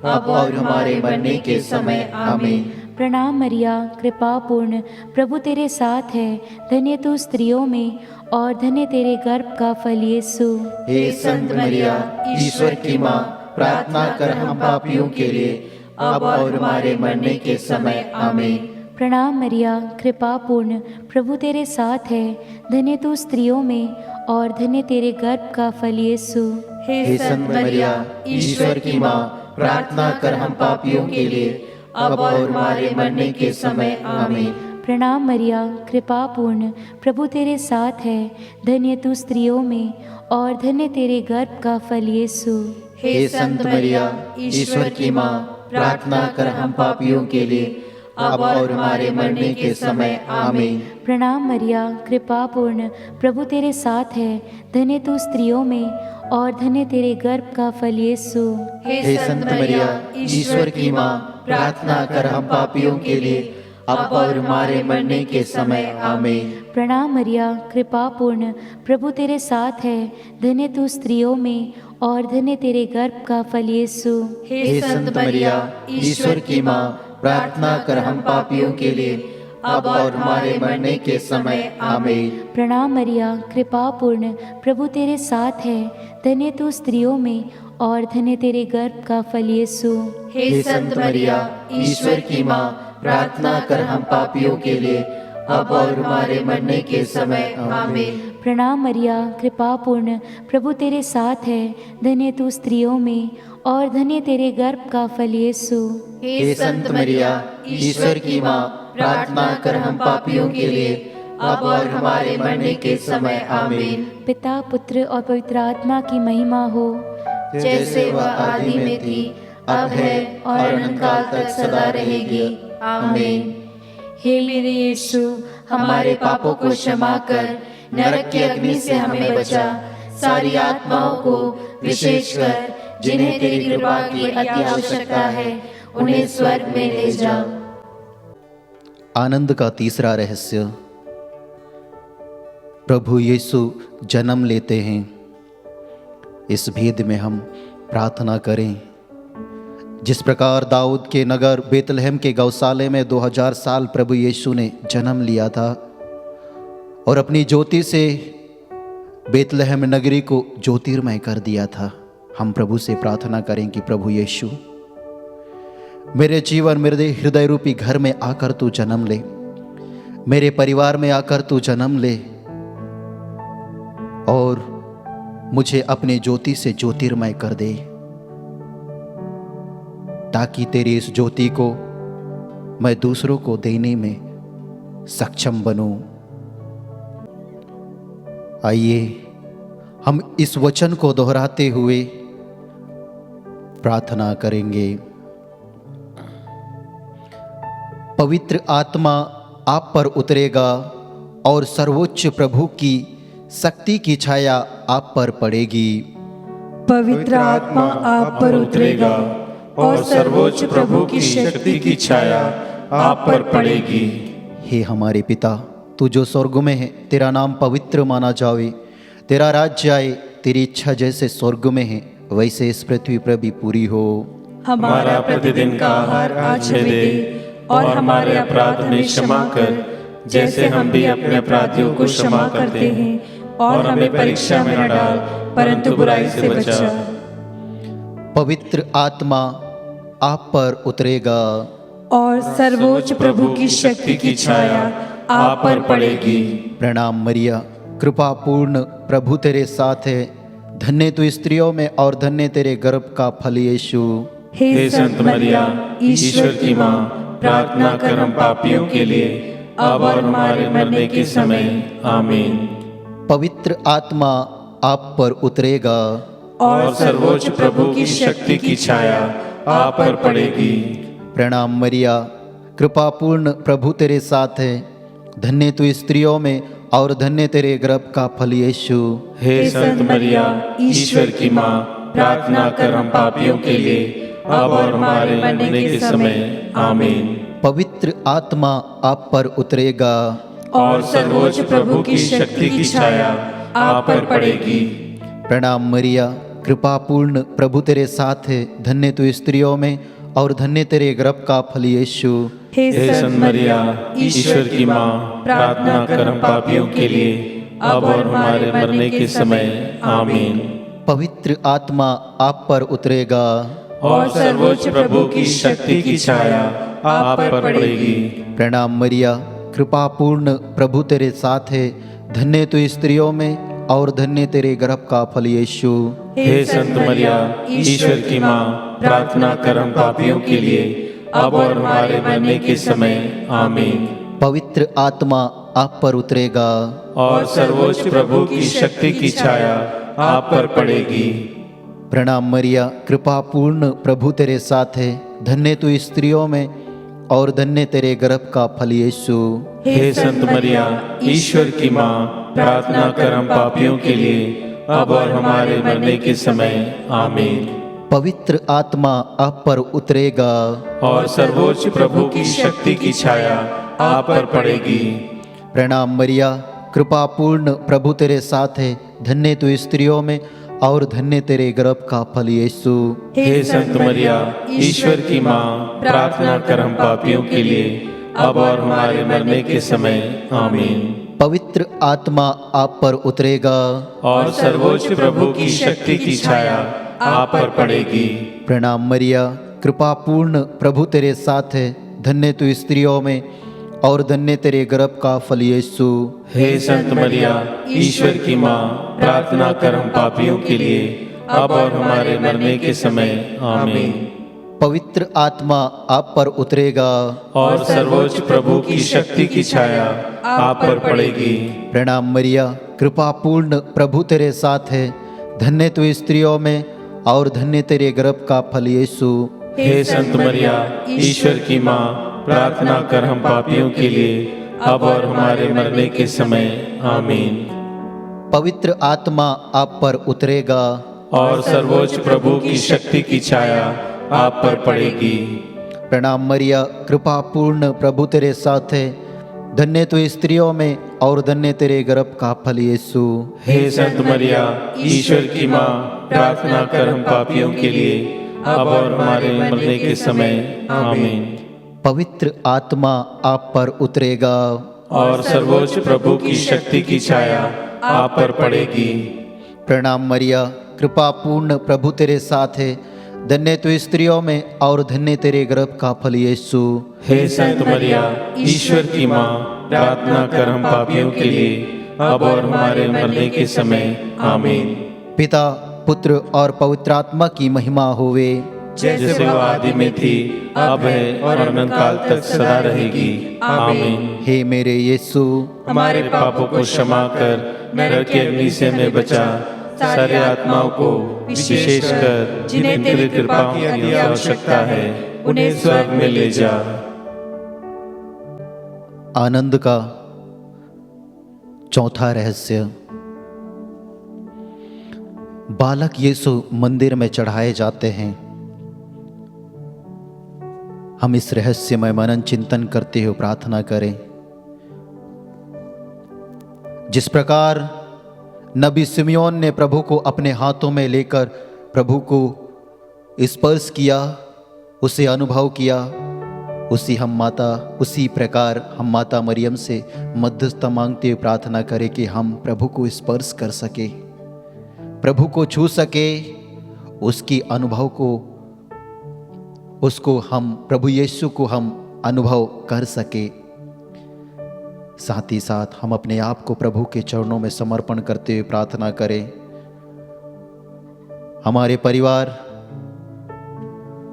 Speaker 3: अब और हमारे मरने के समय। आमीन।
Speaker 4: प्रणाम मरिया, कृपा पूर्ण, प्रभु तेरे साथ है, धन्य तू स्त्रियों में और धन्य तेरे गर्भ का फल यीशु।
Speaker 3: हे संत मरिया, ईश्वर की माँ, प्रार्थना कर हम पापियों के लिए, अब और हमारे मरने के समय। आमीन।
Speaker 4: प्रणाम मरिया, कृपा पूर्ण, प्रभु तेरे साथ है, धन्य तू स्त्रियों में और धन्य तेरे गर्भ का फल यीशु।
Speaker 3: हे संत मरिया, ईश्वर की माँ, प्रार्थना कर हम पापियों के लिए, अब और हमारे मरने के समय। आमीन।
Speaker 4: प्रणाम मरिया, कृपा पूर्ण, प्रभु तेरे साथ है, धन्य तू स्त्रियों में और धन्य तेरे गर्भ का फल यीशु।
Speaker 3: हे संत मरिया, ईश्वर की माँ, प्रार्थना कर हम पापियों के लिए, अब और हमारे मरने के समय। आमीन।
Speaker 4: प्रणाम मरिया, कृपा पूर्ण, प्रभु तेरे साथ है, धन्य तू स्त्रियों में और धन्य तेरे गर्भ का फल यीशु।
Speaker 3: हे संत मरिया, ईश्वर की माँ, प्रार्थना कर हम पापियों के लिए, अब और हमारे मरने के समय। आमीन।
Speaker 4: प्रणाम मरिया, कृपा पूर्ण, प्रभु तेरे साथ है, धन्य तू स्त्रियों में और धन्य तेरे गर्भ का फल यीशु।
Speaker 3: हे संत मरिया, ईश्वर की माँ, प्रार्थना कर हम पापियों के लिए, अब और हमारे मरने के समय। आमीन।
Speaker 4: प्रणाम मरिया, कृपा पूर्ण, प्रभु तेरे साथ है, धन्य तू स्त्रियों में और धन्य तेरे गर्भ का फल यीशु।
Speaker 3: हे संत मरिया, ईश्वर की माँ, प्रार्थना कर हम पापियों के लिए, अब और हमारे मरने के समय। आमीन।
Speaker 4: प्रणाम मरिया, कृपा पूर्ण, प्रभु तेरे साथ है, धन्य तू स्त्रियों में और धन्य तेरे गर्भ का फल यीशु।
Speaker 3: हे संत मरिया, ईश्वर की माँ, प्रार्थना कर हम पापियों के लिए, अब और हमारे मरने के समय। आमीन।
Speaker 4: पिता, पुत्र और पवित्र आत्मा की महिमा हो,
Speaker 3: जैसे वह आदि में थी, अब है और अनंत काल तक सदा रहेगी। आमीन।
Speaker 4: हे मेरे यीशु,
Speaker 3: हमारे पापों को क्षमा कर, नरक की अग्नि से हमें बचा, सारी आत्माओं को, विशेषकर जिन्हें तेरी कृपा की अति आवश्यकता है, उन्हें स्वर्ग में ले जा।
Speaker 2: आनंद का तीसरा रहस्य, प्रभु यीशु जन्म लेते हैं। इस भेद में हम प्रार्थना करें, जिस प्रकार दाऊद के नगर बेतलहम के गौशाले में 2000 साल प्रभु यीशु ने जन्म लिया था और अपनी ज्योति से बेतलहम नगरी को ज्योतिर्मय कर दिया था। हम प्रभु से प्रार्थना करें कि प्रभु यीशु, मेरे जीवन, मेरे हृदय रूपी घर में आकर तू जन्म ले, मेरे परिवार में आकर तू जन्म ले और मुझे अपने ज्योति से ज्योतिर्मय कर दे, ताकि तेरी इस ज्योति को मैं दूसरों को देने में सक्षम बनूं। आइए हम इस वचन को दोहराते हुए प्रार्थना करेंगे। पवित्र आत्मा आप पर उतरेगा और सर्वोच्च प्रभु की शक्ति की छाया आप पर पड़ेगी।
Speaker 1: पवित्र आत्मा आप पर उतरेगा और सर्वोच्च प्रभु की शक्ति की छाया आप पर पड़ेगी।
Speaker 2: हे हमारे पिता, तू जो स्वर्ग में है, तेरा नाम पवित्र माना जावे, तेरा राज्य आए, तेरी इच्छा जैसे स्वर्ग में है वैसे इस पृथ्वी पर भी पूरी हो।
Speaker 1: हमारा प्रतिदिन का आहार आज हमें दे और हमारे अपराध हमें क्षमा कर, जैसे हम भी अपने अपराधियों को क्षमा करते हैं, और हमें परीक्षा में न डाल परंतु बुराई से बचा।
Speaker 2: पवित्र आत्मा आप पर उतरेगा
Speaker 1: और सर्वोच्च प्रभु की शक्ति की छाया आप पर पड़ेगी।
Speaker 2: प्रणाम मरिया, कृपा पूर्ण प्रभु तेरे साथ है, धन्य तू स्त्रियों में और धन्य तेरे गर्भ का फल यीशु।
Speaker 1: हे संत मरिया, ईश्वर की माँ, प्रार्थना कर हम पापियों के लिए अब और हमारे मरने के समय। आमीन।
Speaker 2: पवित्र आत्मा आप पर उतरेगा
Speaker 1: और सर्वोच्च प्रभु की शक्ति की छाया आप पर पड़ेगी।
Speaker 2: प्रणाम मरिया, कृपा पूर्ण प्रभु तेरे साथ है, धन्य तू स्त्रियों में और धन्य तेरे गर्भ का फल यीशु।
Speaker 1: हे संत मरिया, ईश्वर की माँ, प्रार्थना कर हम पापियों के लिए अब और हमारे मरने के समय। आमीन।
Speaker 2: पवित्र आत्मा आप पर उतरेगा
Speaker 1: और सर्वोच्च प्रभु की शक्ति की छाया आप पर पड़ेगी।
Speaker 2: प्रणाम मरिया, कृपा पूर्ण प्रभु तेरे साथ है, धन्य तू स्त्रियों में और धन्य तेरे गर्भ का फल यीशु।
Speaker 1: हे संत मरिया, ईश्वर की माँ, प्रार्थना कर हम पापियों के लिए अब और हमारे मरने के समय। आमीन।
Speaker 2: पवित्र आत्मा आप पर उतरेगा
Speaker 1: और सर्वोच्च प्रभु की शक्ति की छाया आप पर पड़ेगी।
Speaker 2: प्रणाम मरिया, कृपा पूर्ण प्रभु तेरे साथ है, धन्य तू स्त्रियों में और धन्य तेरे गर्भ का फल यीशु।
Speaker 1: हे संत मरिया, ईश्वर की माँ, प्रार्थना कर हम पापियों के लिए अब और हमारे मरने के समय। आमीन।
Speaker 2: पवित्र आत्मा आप पर उतरेगा
Speaker 1: और सर्वोच्च प्रभु की शक्ति की छाया आप पर पड़ेगी।
Speaker 2: प्रणाम मरिया, कृपा पूर्ण प्रभु तेरे साथ है, धन्य तू स्त्रियों में और धन्य तेरे गर्भ का फल यीशु।
Speaker 1: हे संत मरिया, ईश्वर की माँ, प्रार्थना कर हम पापियों के लिए अब और हमारे मरने के समय। आमीन।
Speaker 2: पवित्र आत्मा आप पर उतरेगा
Speaker 1: और सर्वोच्च प्रभु की शक्ति की छाया आप पर पड़ेगी।
Speaker 2: प्रणाम मरिया, कृपा पूर्ण प्रभु तेरे साथ है, धन्य तू स्त्रियों में और धन्य तेरे गर्भ का फल यीशु।
Speaker 1: हे संत मरिया, ईश्वर की माँ, प्रार्थना कर हम पापियों के लिए अब और हमारे मरने के समय। आमीन।
Speaker 2: पवित्र आत्मा आप पर उतरेगा
Speaker 1: और सर्वोच्च प्रभु की शक्ति की छाया आप पर पड़ेगी।
Speaker 2: प्रणाम मरिया, कृपा पूर्ण प्रभु तेरे साथ है, धन्य तू स्त्रियों में और धन्य तेरे गर्भ का फल यीशु।
Speaker 1: हे संत मरिया, ईश्वर की माँ, प्रार्थना कर हम पापियों के लिए अब और हमारे मरने के समय। आमीन।
Speaker 2: पवित्र आत्मा आप पर उतरेगा
Speaker 1: और सर्वोच्च प्रभु की शक्ति की छाया आप पर पड़ेगी।
Speaker 2: प्रणाम मरिया, कृपा पूर्ण प्रभु तेरे साथ है, धन्य तू स्त्रियों में और धन्य तेरे गर्भ का फल यीशु।
Speaker 1: हे संत मरिया, ईश्वर की माँ, प्रार्थना कर हम पापियों के लिए अब और हमारे मरने के समय। आमीन।
Speaker 2: पवित्र आत्मा आप पर उतरेगा
Speaker 1: और सर्वोच्च प्रभु की शक्ति की छाया आप पर पड़ेगी।
Speaker 2: प्रणाम मरिया, कृपा पूर्ण प्रभु तेरे साथ है, धन्य तू स्त्रियों में और धन्य तेरे गर्भ का फल यीशु।
Speaker 1: हे संत मरिया, ईश्वर की माँ, प्रार्थना कर हम पापियों के लिए अब और हमारे मरने के समय। आमीन।
Speaker 2: पवित्र आत्मा आप पर उतरेगा
Speaker 1: और सर्वोच्च प्रभु की शक्ति की छाया आप पर पड़ेगी।
Speaker 2: प्रणाम मरिया, कृपा पूर्ण प्रभु तेरे साथ है, धन्य तू स्त्रियों में और धन्य तेरे गर्भ का फल यीशु।
Speaker 1: हे संत मरिया, ईश्वर की माँ, प्रार्थना कर हम पापियों के लिए अब और हमारे मरने के समय। आमीन।
Speaker 2: पिता, पुत्र और पवित्र आत्मा की महिमा होवे,
Speaker 1: जैसे वो आदि में थी, अब है और अनंत काल तक सदा रहेगी। आमीन।
Speaker 2: हे मेरे यीशु,
Speaker 1: हमारे पापों को क्षमा कर नरक की अग्नि से हमें बचा, सारे आत्माओं को विशेषकर जिन्हें तेरी कृपा की आवश्यकता है उन्हें स्वर्ग में ले जा।
Speaker 2: आनंद का चौथा रहस्य, बालक यीशु मंदिर में चढ़ाए जाते हैं। हम इस रहस्यमय मनन चिंतन करते हुए प्रार्थना करें। जिस प्रकार नबी सिमियोन ने प्रभु को अपने हाथों में लेकर प्रभु को स्पर्श किया, उसे अनुभव किया, उसी प्रकार हम माता मरियम से मध्यस्थता मांगते हुए प्रार्थना करें कि हम प्रभु को स्पर्श कर सके, प्रभु को छू सके, उसकी अनुभव को, उसको हम, प्रभु यीशु को हम अनुभव कर सके। साथ ही साथ हम अपने आप को प्रभु के चरणों में समर्पण करते हुए प्रार्थना करें। हमारे परिवार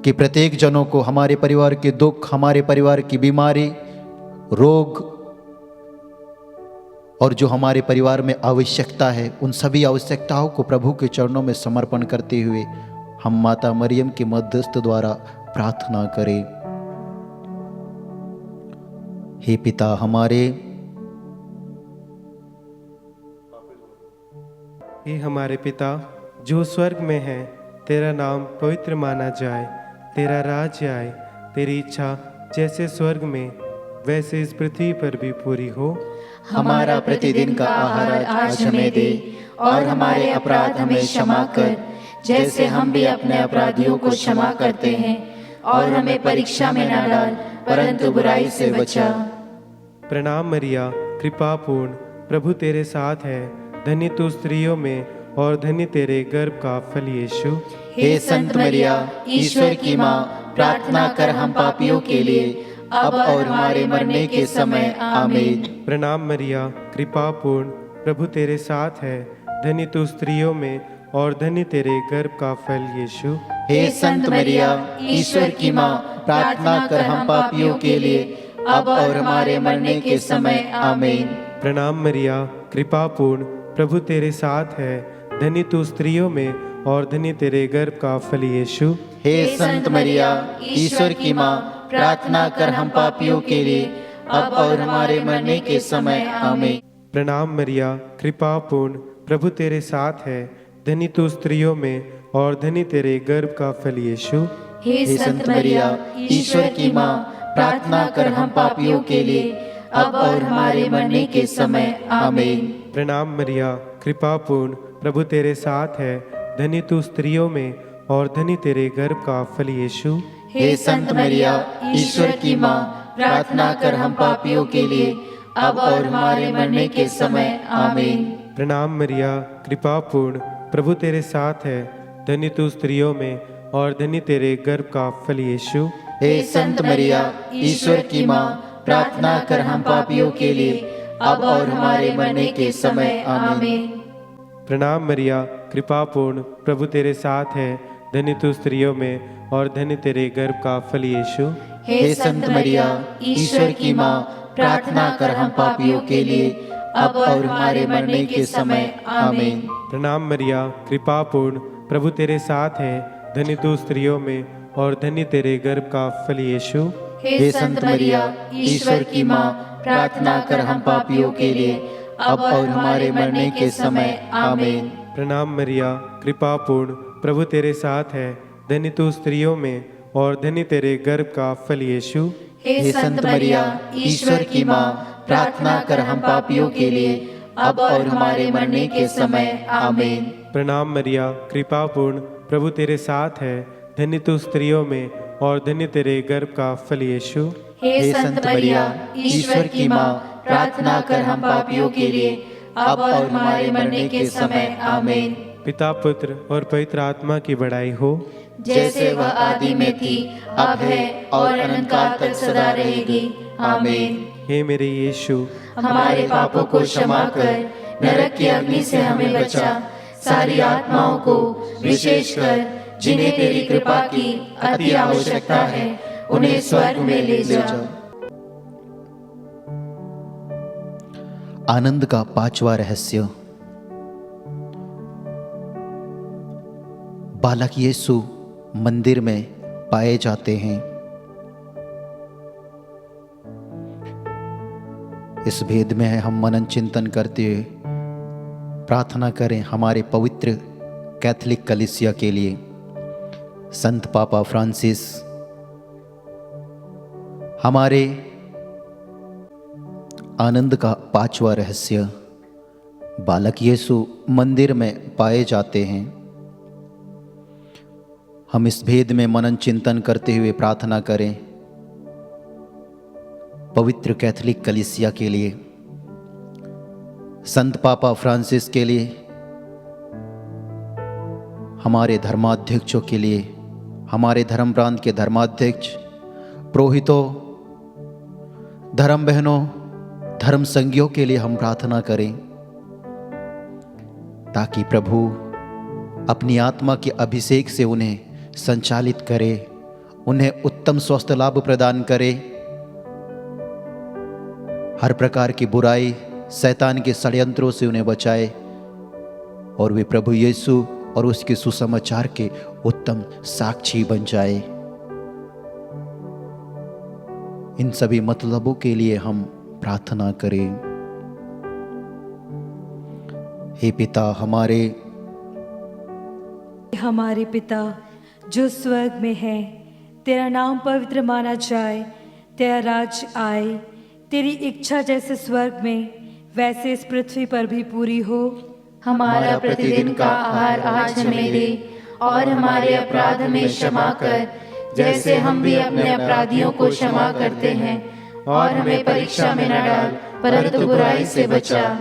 Speaker 2: के प्रत्येक जनों को, हमारे परिवार के दुख, हमारे परिवार की बीमारी, रोग और जो हमारे परिवार में आवश्यकता है, उन सभी आवश्यकताओं को प्रभु के चरणों में समर्पण करते हुए हम माता मरियम के मध्यस्थ द्वारा प्रार्थना करें। हे पिता हमारे,
Speaker 1: हे हमारे पिता जो स्वर्ग में है, तेरा नाम पवित्र माना जाए, तेरा राज्य आए, तेरी इच्छा जैसे स्वर्ग में वैसे इस पृथ्वी पर भी पूरी हो।
Speaker 3: हमारा प्रतिदिन का आहार आज हमें दे, और हमारे अपराध हमें क्षमा कर, जैसे हम भी अपने अपराधियों को क्षमा करते हैं, और हमें परीक्षा में न डाल, परंतु बुराई से बचा।
Speaker 1: प्रणाम मरिया, कृपा पूर्ण, प्रभु तेरे साथ है, धन्य तू स्त्रियों में और धन्य तेरे गर्भ का फल यीशु।
Speaker 3: हे संत मरिया, ईश्वर की माँ, प्रार्थना कर हम पापियों के लिए, अब और हमारे मरने के समय। आमीन।
Speaker 1: प्रणाम मरिया, कृपा पूर्ण, प्रभु तेरे साथ है, धन्य तू स्त्रियों में और धन्य तेरे गर्भ का फल यीशु।
Speaker 3: हे संत मरिया, ईश्वर की माँ, प्रार्थना कर हम पापियों के लिए, अब और हमारे मरने के समय। आमीन।
Speaker 1: प्रणाम मरिया, कृपा पूर्ण, प्रभु तेरे साथ है, धन्य तू स्त्रियों में और धन्य तेरे गर्भ का फल यीशु।
Speaker 3: हे संत मरिया, ईश्वर की माँ, प्रार्थना कर हम पापियों के लिए, अब और हमारे मरने के समय। आमीन।
Speaker 1: प्रणाम मरिया, कृपा पूर्ण, प्रभु तेरे साथ है, धन्य तू स्त्रियों में और धन्य तेरे गर्भ का फल यीशु।
Speaker 3: हे संत मरिया, ईश्वर की माँ, प्रार्थना कर हम पापियों के लिए, अब और हमारे मरने के समय। आमीन।
Speaker 1: प्रणाम मरिया, कृपा पूर्ण, प्रभु तेरे साथ है, धन्य तू स्त्रियों में और धन्य तेरे गर्भ का फल यीशु।
Speaker 3: हे संत मरिया, ईश्वर की माँ, प्रार्थना कर हम पापियों के लिए, अब और हमारे मरने के समय। आमीन।
Speaker 1: प्रणाम मरिया, कृपा पूर्ण, प्रभु तेरे साथ है, धन्य तू स्त्रियों में और धन्य तेरे गर्भ का फल यीशु।
Speaker 3: हे संत मरिया, ईश्वर की माँ, प्रार्थना कर हम पापियों के लिए, अब और हमारे मरने के समय। आमीन।
Speaker 1: प्रणाम मरिया, कृपा पूर्ण, प्रभु तेरे साथ है, धन्य तू स्त्रियों में और धन्य तेरे गर्भ का फल यीशु।
Speaker 3: हे संत मरिया, ईश्वर की माँ, प्रार्थना कर हम पापियों के लिए, अब और हमारे मरने के समय। आमीन।
Speaker 1: प्रणाम मरिया, कृपा पूर्ण, प्रभु तेरे साथ है, धन्य तू स्त्रियों में और धन्य तेरे गर्भ का फल यीशु।
Speaker 3: हे संत मरिया, ईश्वर की माँ, प्रार्थना कर हम पापियों के लिए, अब और हमारे मरने के समय। आमीन।
Speaker 1: प्रणाम मरिया, कृपा पूर्ण, प्रभु तेरे साथ है, धन्य तू स्त्रियों में और धन्य तेरे गर्भ का फल यीशु।
Speaker 3: हे संत मरिया, ईश्वर की माँ, प्रार्थना कर हम पापियों के लिए, अब और हमारे मरने के समय। आमीन।
Speaker 1: प्रणाम मरिया, कृपा पूर्ण, प्रभु तेरे साथ है, धन्य तू स्त्रियों में और धन्य तेरे गर्भ का फल यीशु।
Speaker 3: हे संत मरिया, ईश्वर की माँ, प्रार्थना कर हम पापियों के लिए, अब और हमारे मरने के समय। आमीन।
Speaker 1: पिता, पुत्र और पवित्र आत्मा की बड़ाई हो,
Speaker 3: जैसे वह आदि में थी, अब है और अनंत काल तक सदा रहेगी। आमीन।
Speaker 1: हे मेरे यीशु,
Speaker 3: हमारे पापों को क्षमा कर, नरक की अग्नि से हमें बचा, सारी आत्माओं को, विशेषकर जिन्हें तेरी कृपा की अति आवश्यकता है, उन्हें स्वर्ग में ले जा।
Speaker 2: आनंद का पांचवा रहस्य। बालक यीशु मंदिर में पाए जाते हैं। इस भेद में हम मनन चिंतन करते हुए प्रार्थना करें। हमारे पवित्र कैथोलिक कलीसिया के लिए संत पापा फ्रांसिस हमारे आनंद का 5वां रहस्य बालक यीशु मंदिर में पाए जाते हैं। हम इस भेद में मनन चिंतन करते हुए प्रार्थना करें पवित्र कैथोलिक कलीसिया के लिए, संत पापा फ्रांसिस के लिए, हमारे धर्माध्यक्षों के लिए, हमारे धर्म प्रांत के धर्माध्यक्ष, पुरोहितों, धर्म बहनों, धर्म संघियों के लिए हम प्रार्थना करें ताकि प्रभु अपनी आत्मा के अभिषेक से उन्हें संचालित करे, उन्हें उत्तम स्वास्थ्य लाभ प्रदान करे, हर प्रकार की बुराई, शैतान के षड्यंत्रों से उन्हें बचाए और वे प्रभु यीशु और उसके सुसमाचार के उत्तम साक्षी बन जाए। इन सभी मतलबों के लिए हम प्रार्थना करें। हे पिता
Speaker 5: हमारे पिता जो स्वर्ग में है, तेरा नाम पवित्र माना जाए, तेरा राज्य आए, तेरी इच्छा जैसे स्वर्ग में वैसे इस पृथ्वी पर भी पूरी हो।
Speaker 3: हमारा प्रतिदिन का आहार आज हमें दे, और हमारे अपराध में क्षमा कर जैसे हम भी अपने अपराधियों को क्षमा करते हैं, और हमें परीक्षा में न डाल परंतु बुराई से बचा।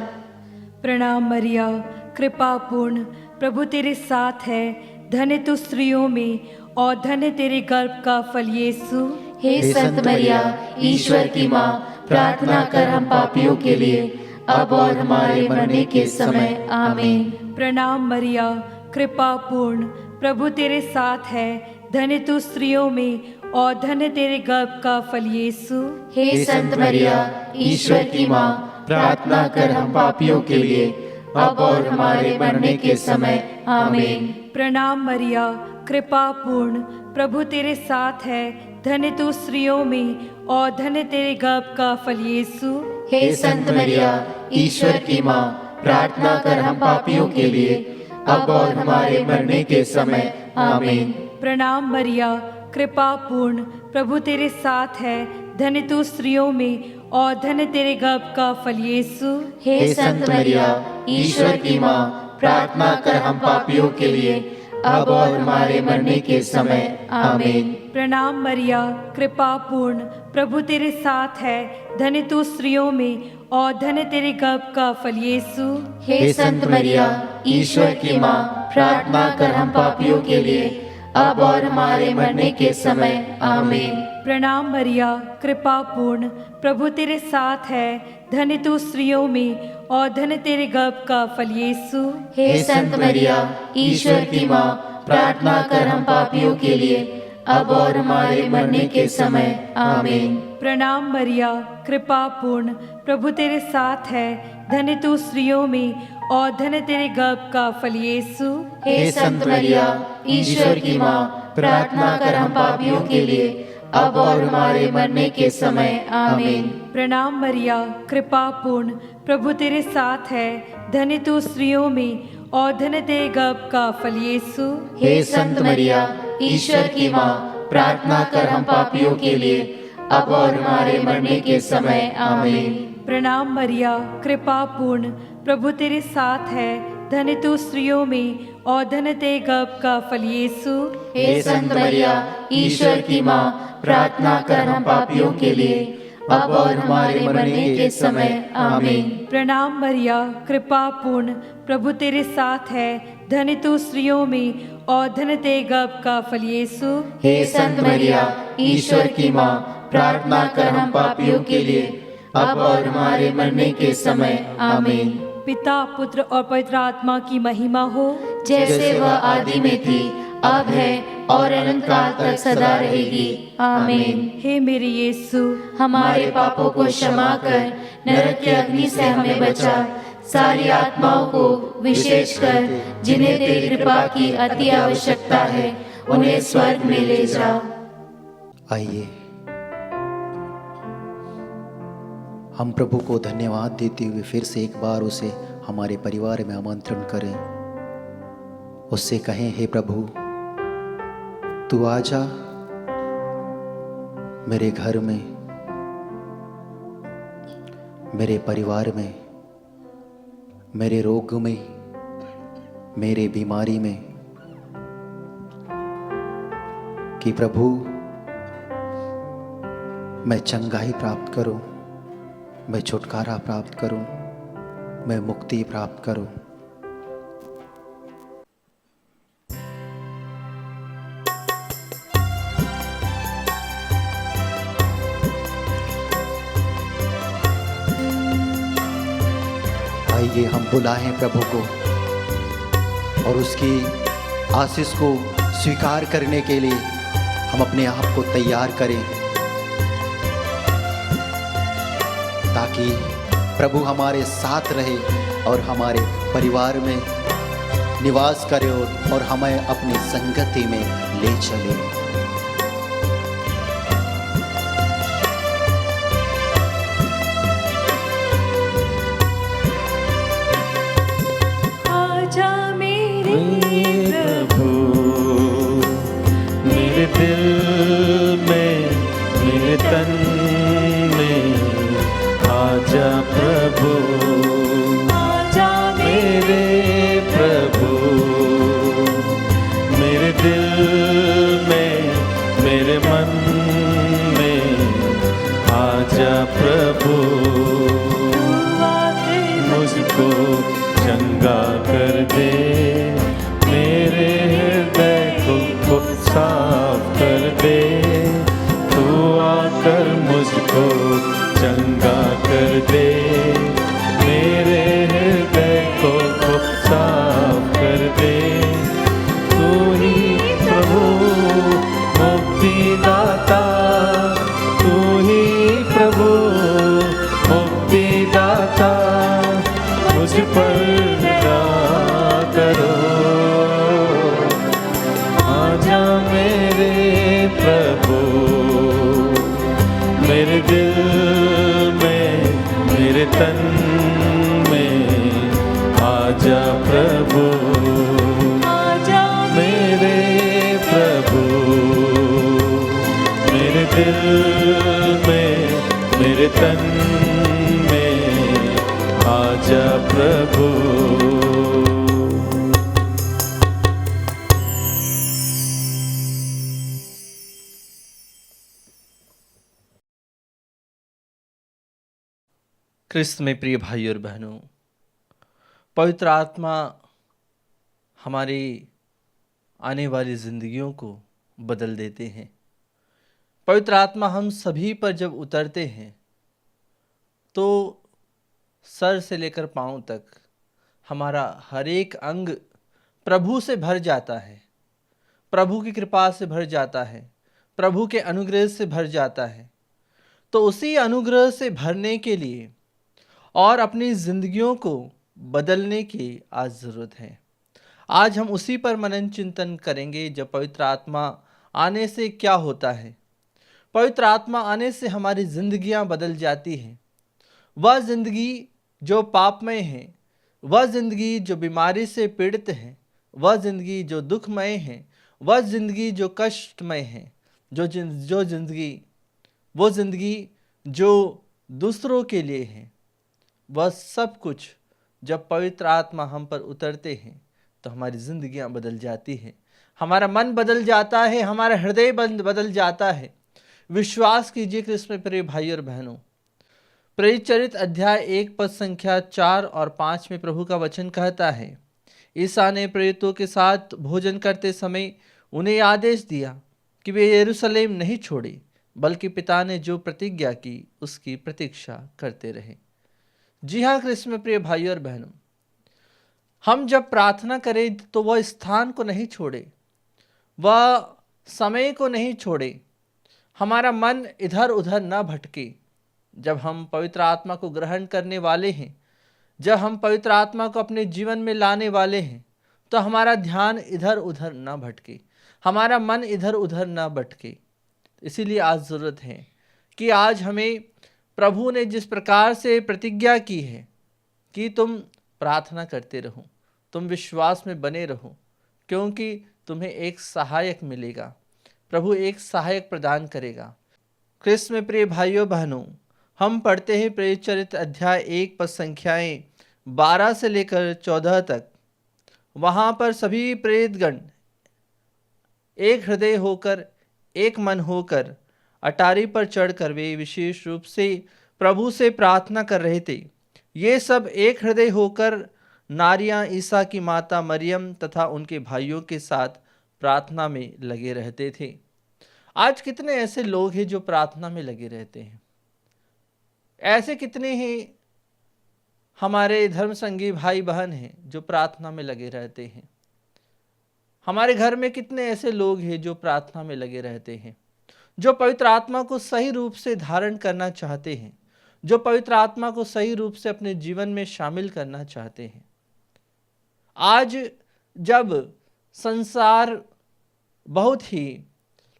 Speaker 5: प्रणाम मरिया, कृपा पूर्ण, प्रभु तेरे साथ है, धन्य तू स्त्रियों में और धन्य तेरे गर्भ का फल यीशु।
Speaker 3: हे संत मरिया, ईश्वर की माँ, प्रार्थना कर हम पापियों के लिए अब और हमारे मरने के समय। आमीन।
Speaker 5: प्रणाम मरिया, कृपा पूर्ण, प्रभु तेरे साथ है, धन्य तू स्त्रियों में और धन्य तेरे गर्भ का फल यीशु।
Speaker 3: हे संत मरिया, ईश्वर की माँ, प्रार्थना कर हम पापियों के लिए अब और हमारे मरने के समय। आमीन।
Speaker 5: प्रणाम मरिया, कृपा पूर्ण, प्रभु तेरे साथ है, धन्य तू स्त्रियों में और धन्य तेरे गर्भ का फल यीशु।
Speaker 3: हे संत मरिया, ईश्वर की माँ, प्रार्थना कर हम पापियों के लिए अब और हमारे मरने के समय। आमीन।
Speaker 5: प्रणाम मरिया, कृपा पूर्ण, प्रभु तेरे साथ है, धन्य तू स्त्रियों में और धन्य तेरे गर्भ का फल यीशु।
Speaker 3: हे संत मरिया, ईश्वर की माँ, प्रार्थना कर हम पापियों के लिए अब और हमारे मरने के समय। आमीन।
Speaker 5: प्रणाम मरिया, कृपा पूर्ण, प्रभु तेरे साथ है, धन्य तू स्त्रियों में और धन्य तेरे गर्भ का फल यीशु।
Speaker 3: हे संत मरिया, ईश्वर की माँ, प्रार्थना कर हम पापियों के लिए अब और हमारे मरने के समय। आमीन।
Speaker 5: प्रणाम मरिया, कृपा पूर्ण, प्रभु तेरे साथ है, धन्य तू स्त्रियों में और धन्य तेरे गर्भ का फल यीशु।
Speaker 3: हे संत मरिया, ईश्वर की माँ, प्रार्थना कर हम पापियों के लिए अब और हमारे मरने के समय। आमीन।
Speaker 5: प्रणाम मरिया, कृपा पूर्ण, प्रभु तेरे साथ है, धन्य तू स्त्रियों में और धन्य तेरे गर्भ का फल यीशु।
Speaker 3: हे संत मरिया, ईश्वर की माँ, प्रार्थना कर हम पापियों के लिए अब और हमारे मरने के समय। आमीन।
Speaker 5: प्रणाम मरिया, कृपा पूर्ण, प्रभु तेरे साथ है, धन्य तू स्त्रियों में और धन्य तेरे गर्भ का फल यीशु।
Speaker 3: हे संत मरिया, ईश्वर की माँ, प्रार्थना कर हम पापियों के लिए अब और हमारे मरने के समय। आमीन।
Speaker 5: प्रणाम मरिया, कृपा पूर्ण, प्रभु तेरे साथ है, धन्य तू स्त्रियों में और धन्य तेरे गर्भ का फल यीशु।
Speaker 3: हे संत मरिया, ईश्वर की माँ, प्रार्थना कर हम पापियों के लिए अब और हमारे मरने के समय। आमीन।
Speaker 5: प्रणाम मरिया, कृपा पूर्ण, प्रभु तेरे साथ है, धन्य तू स्त्रियों में और धन्य तेरे गर्भ का फल यीशु।
Speaker 3: हे संत मरिया, ईश्वर की माँ, प्रार्थना कर हम पापियों के लिए अब और हमारे मरने के समय। आमीन।
Speaker 5: पिता, पुत्र और पवित्र आत्मा की महिमा हो,
Speaker 3: जैसे वह आदि में थी, अब है और अनंत काल तक सदा रहेगी। आमीन।
Speaker 5: हे मेरे यीशु,
Speaker 3: हमारे पापों को क्षमा कर नरक की अग्नि से हमें बचा, सारी आत्माओं को विशेषकर जिन्हें तेरी कृपा की अति आवश्यकता है उन्हें स्वर्ग में ले जा।
Speaker 2: आइए हम प्रभु को धन्यवाद देते हुए फिर से एक बार उसे हमारे परिवार में आमंत्रण करें। उससे कहें, हे प्रभु तू आ जा मेरे घर में, मेरे परिवार में, मेरे रोग में, मेरे बीमारी में, कि प्रभु मैं चंगाई प्राप्त करूं, मैं छुटकारा प्राप्त करूं, मैं मुक्ति प्राप्त करूं। आइए हम बुलाएं प्रभु को और उसकी आशीष को स्वीकार करने के लिए हम अपने आप को तैयार करें, ताकि प्रभु हमारे साथ रहे और हमारे परिवार में निवास करे और हमें अपनी संगति में ले चले।
Speaker 5: आजा मेरे
Speaker 1: प्रभु मेरे दिल में, मेरे तन में, आजा प्रभु,
Speaker 5: आजा
Speaker 1: मेरे प्रभु, मेरे दिल में, मेरे मन में, आजा प्रभु, मुझको चंगा कर दे, मेरे हृदय को साफ कर दे, तू आकर मुझको चंगा कर दे, मेरे हृदय को साफ कर दे, तू ही प्रभु मुक्तिदाता, तू ही प्रभु मुक्तिदाता, मुझ पर दया करो, आजा मेरे प्रभु, मेरे दिल में, मेरे तन में, आजा प्रभु,
Speaker 5: आजा
Speaker 1: मेरे प्रभु, मेरे दिल में, मेरे तन में, आजा प्रभु।
Speaker 6: क्रिस्त में प्रिय भाई और बहनों, पवित्र आत्मा हमारी आने वाली जिंदगियों को बदल देते हैं। पवित्र आत्मा हम सभी पर जब उतरते हैं तो सर से लेकर पांव तक हमारा हर एक अंग प्रभु से भर जाता है, प्रभु की कृपा से भर जाता है, प्रभु के अनुग्रह से भर जाता है। तो उसी अनुग्रह से भरने के लिए और अपनी जिंदगियों को बदलने की आज ज़रूरत है। आज हम उसी पर मनन चिंतन करेंगे, जब पवित्र आत्मा आने से क्या होता है। पवित्र आत्मा आने से हमारी जिंदगियां बदल जाती हैं। वह जिंदगी जो पापमय है, वह जिंदगी जो बीमारी से पीड़ित है, वह जिंदगी जो दुखमय है, वह जिंदगी जो कष्टमय है, वो जिंदगी जो दूसरों के लिए है, वह सब कुछ जब पवित्र आत्मा हम पर उतरते हैं तो हमारी जिंदगियां बदल जाती हैं, हमारा मन बदल जाता है, हमारा हृदय बदल जाता है। विश्वास कीजिए क्रिस्त में प्रिय भाई और बहनों, प्रेरित चरित्र अध्याय 1 पद संख्या 4 और 5 में प्रभु का वचन कहता है, ईसा ने प्रेरितों के साथ भोजन करते समय उन्हें आदेश दिया कि वे यरूशलेम नहीं छोड़े, बल्कि पिता ने जो प्रतिज्ञा की उसकी प्रतीक्षा करते रहे। जी हाँ क्रिस्त में प्रिय भाइयों और बहनों, हम जब प्रार्थना करें तो वह स्थान को नहीं छोड़े, वह समय को नहीं छोड़े, हमारा मन इधर उधर न भटके। जब हम पवित्र आत्मा को ग्रहण करने वाले हैं, जब हम पवित्र आत्मा को अपने जीवन में लाने वाले हैं, तो हमारा ध्यान इधर उधर न भटके, हमारा मन इधर उधर न भटके। इसीलिए आज ज़रूरत है कि आज हमें प्रभु ने जिस प्रकार से प्रतिज्ञा की है कि तुम प्रार्थना करते रहो, तुम विश्वास में बने रहो, क्योंकि तुम्हें एक सहायक मिलेगा। प्रभु एक सहायक प्रदान करेगा। क्रिस्त में प्रिय भाइयों बहनों, हम पढ़ते हैं प्रेरित चरित्र अध्याय 1 पद संख्याएं 12 से लेकर 14 तक। वहाँ पर सभी प्रेरितगण एक हृदय होकर, एक मन होकर अटारी पर चढ़कर वे विशेष रूप से प्रभु से प्रार्थना कर रहे थे। ये सब एक हृदय होकर नारियां ईसा की माता मरियम तथा उनके भाइयों के साथ प्रार्थना में लगे रहते थे। आज कितने ऐसे लोग हैं जो प्रार्थना में लगे रहते हैं। ऐसे कितने ही हमारे धर्म संगी भाई बहन हैं जो प्रार्थना में लगे रहते हैं। हमारे घर में कितने ऐसे लोग हैं जो प्रार्थना में लगे रहते हैं, जो पवित्र आत्मा को सही रूप से धारण करना चाहते हैं, जो पवित्र आत्मा को सही रूप से अपने जीवन में शामिल करना चाहते हैं। आज जब संसार बहुत ही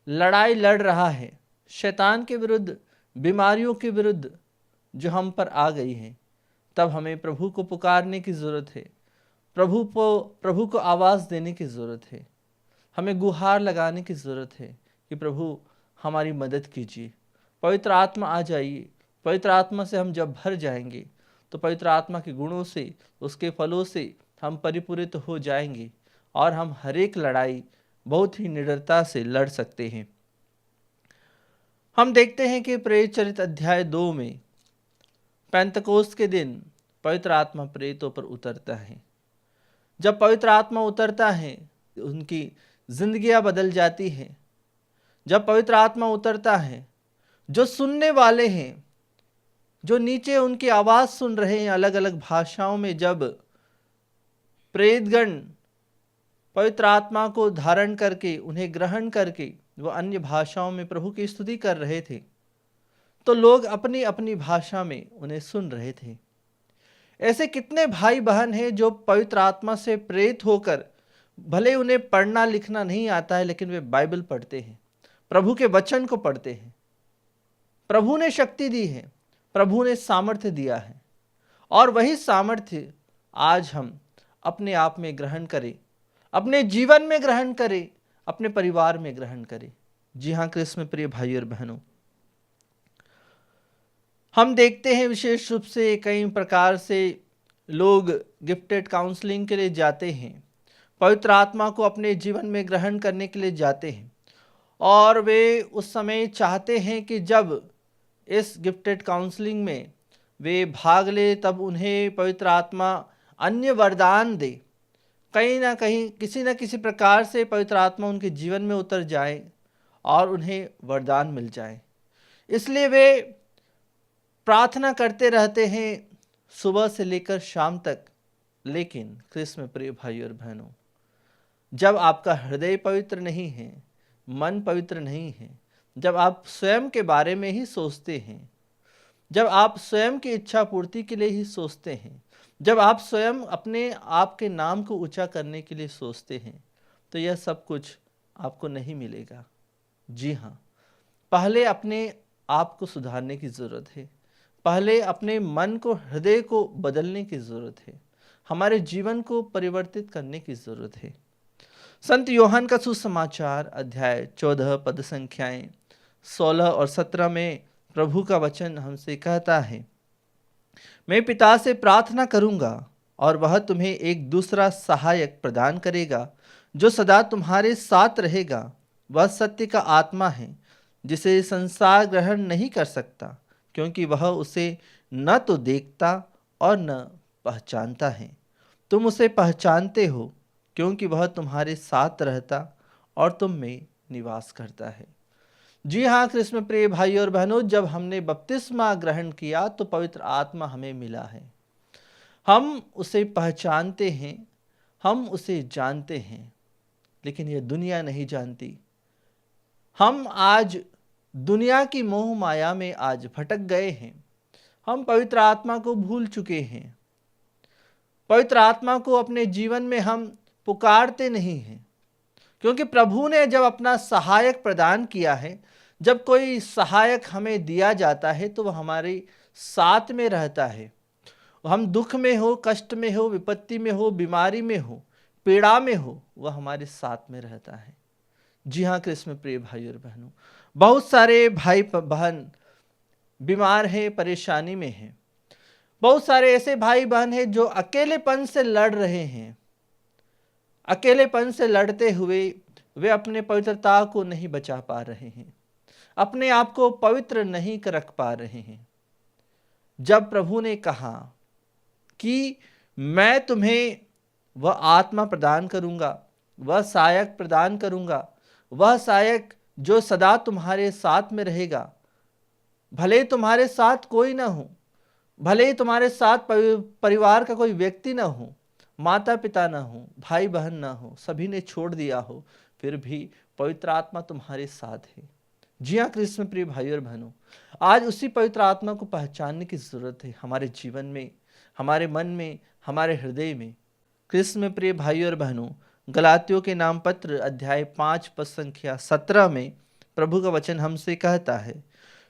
Speaker 6: लड़ाई लड़ रहा है शैतान के विरुद्ध, बीमारियों के विरुद्ध जो हम पर आ गई हैं, तब हमें प्रभु को पुकारने की ज़रूरत है। प्रभु को आवाज़ देने की ज़रूरत है। हमें गुहार लगाने की ज़रूरत है कि प्रभु हमारी मदद कीजिए। पवित्र आत्मा आ जाइए। पवित्र आत्मा से हम जब भर जाएंगे तो पवित्र आत्मा के गुणों से, उसके फलों से हम परिपूरित हो जाएंगे और हम हर एक लड़ाई बहुत ही निडरता से लड़ सकते हैं। हम देखते हैं कि प्रेरित चरित्र अध्याय 2 में पेंतकोस्त के दिन पवित्र आत्मा प्रेरितों पर उतरता है। जब पवित्र आत्मा उतरता है उनकी जिंदगियां बदल जाती हैं। जब पवित्र आत्मा उतरता है, जो सुनने वाले हैं, जो नीचे उनकी आवाज़ सुन रहे हैं अलग अलग भाषाओं में, जब प्रेरितगण पवित्र आत्मा को धारण करके, उन्हें ग्रहण करके वो अन्य भाषाओं में प्रभु की स्तुति कर रहे थे, तो लोग अपनी अपनी भाषा में उन्हें सुन रहे थे। ऐसे कितने भाई बहन हैं जो पवित्र आत्मा से प्रेरित होकर, भले उन्हें पढ़ना लिखना नहीं आता है, लेकिन वे बाइबल पढ़ते हैं, प्रभु के वचन को पढ़ते हैं। प्रभु ने शक्ति दी है, प्रभु ने सामर्थ्य दिया है, और वही सामर्थ्य आज हम अपने आप में ग्रहण करें, अपने जीवन में ग्रहण करें, अपने परिवार में ग्रहण करें। जी हाँ क्रिस्त में प्रिय भाई और बहनों, हम देखते हैं विशेष रूप से कई प्रकार से लोग गिफ्टेड काउंसलिंग के लिए जाते हैं, पवित्र आत्मा को अपने जीवन में ग्रहण करने के लिए जाते हैं, और वे उस समय चाहते हैं कि जब इस गिफ्टेड काउंसलिंग में वे भाग ले तब उन्हें पवित्र आत्मा अन्य वरदान दे। कहीं ना कहीं किसी न किसी प्रकार से पवित्र आत्मा उनके जीवन में उतर जाए और उन्हें वरदान मिल जाए। इसलिए वे प्रार्थना करते रहते हैं सुबह से लेकर शाम तक। लेकिन क्रिस्त में प्रिय भाई और बहनों, जब आपका हृदय पवित्र नहीं है, मन पवित्र नहीं है, जब आप स्वयं के बारे में ही सोचते हैं, जब आप स्वयं की इच्छा पूर्ति के लिए ही सोचते हैं, जब आप स्वयं अपने आप के नाम को ऊंचा करने के लिए सोचते हैं, तो यह सब कुछ आपको नहीं मिलेगा। जी हाँ, पहले अपने आप को सुधारने की ज़रूरत है, पहले अपने मन को, हृदय को बदलने की ज़रूरत है, हमारे जीवन को परिवर्तित करने की ज़रूरत है। संत योहान का सुसमाचार अध्याय 14 पद संख्याएं 16 और 17 में प्रभु का वचन हमसे कहता है, मैं पिता से प्रार्थना करूंगा और वह तुम्हें एक दूसरा सहायक प्रदान करेगा जो सदा तुम्हारे साथ रहेगा। वह सत्य का आत्मा है जिसे संसार ग्रहण नहीं कर सकता, क्योंकि वह उसे न तो देखता और न पहचानता है। तुम उसे पहचानते हो क्योंकि वह तुम्हारे साथ रहता और तुम में निवास करता है। जी हाँ क्रिस्त में प्रिय भाई और बहनों, जब हमने बपतिस्मा ग्रहण किया तो पवित्र आत्मा हमें मिला है। हम उसे पहचानते हैं, हम उसे जानते हैं, लेकिन यह दुनिया नहीं जानती। हम आज दुनिया की मोह माया में आज भटक गए हैं। हम पवित्र आत्मा को भूल चुके हैं। पवित्र आत्मा को अपने जीवन में हम पुकारते नहीं हैं, क्योंकि प्रभु ने जब अपना सहायक प्रदान किया है, जब कोई सहायक हमें दिया जाता है तो वह हमारे साथ में रहता है। हम दुख में हो, कष्ट में हो, विपत्ति में हो, बीमारी में हो, पीड़ा में हो, वह हमारे साथ में रहता है। जी हाँ कृष्ण में प्रिय भाई और बहनों, बहुत सारे भाई बहन बीमार हैं, परेशानी में हैं। बहुत सारे ऐसे भाई बहन हैं जो अकेलेपन से लड़ रहे हैं। अकेलेपन से लड़ते हुए वे अपने पवित्रता को नहीं बचा पा रहे हैं, अपने आप को पवित्र नहीं रख पा रहे हैं। जब प्रभु ने कहा कि मैं तुम्हें वह आत्मा प्रदान करूंगा, वह सहायक प्रदान करूंगा, वह सहायक जो सदा तुम्हारे साथ में रहेगा, भले तुम्हारे साथ कोई ना हो, भले ही तुम्हारे साथ परिवार का कोई व्यक्ति ना हो, माता पिता ना हो, भाई बहन ना हो, सभी ने छोड़ दिया हो, फिर भी पवित्र आत्मा तुम्हारे साथ है। जी हाँ कृष्ण प्रिय भाई और बहनों, आज उसी पवित्र आत्मा को पहचानने की जरूरत है हमारे जीवन में, हमारे मन में, हमारे हृदय में। कृष्ण में प्रिय भाई और बहनों, गलातियों के नाम पत्र अध्याय 5 पद संख्या 17 में प्रभु का वचन हमसे कहता है,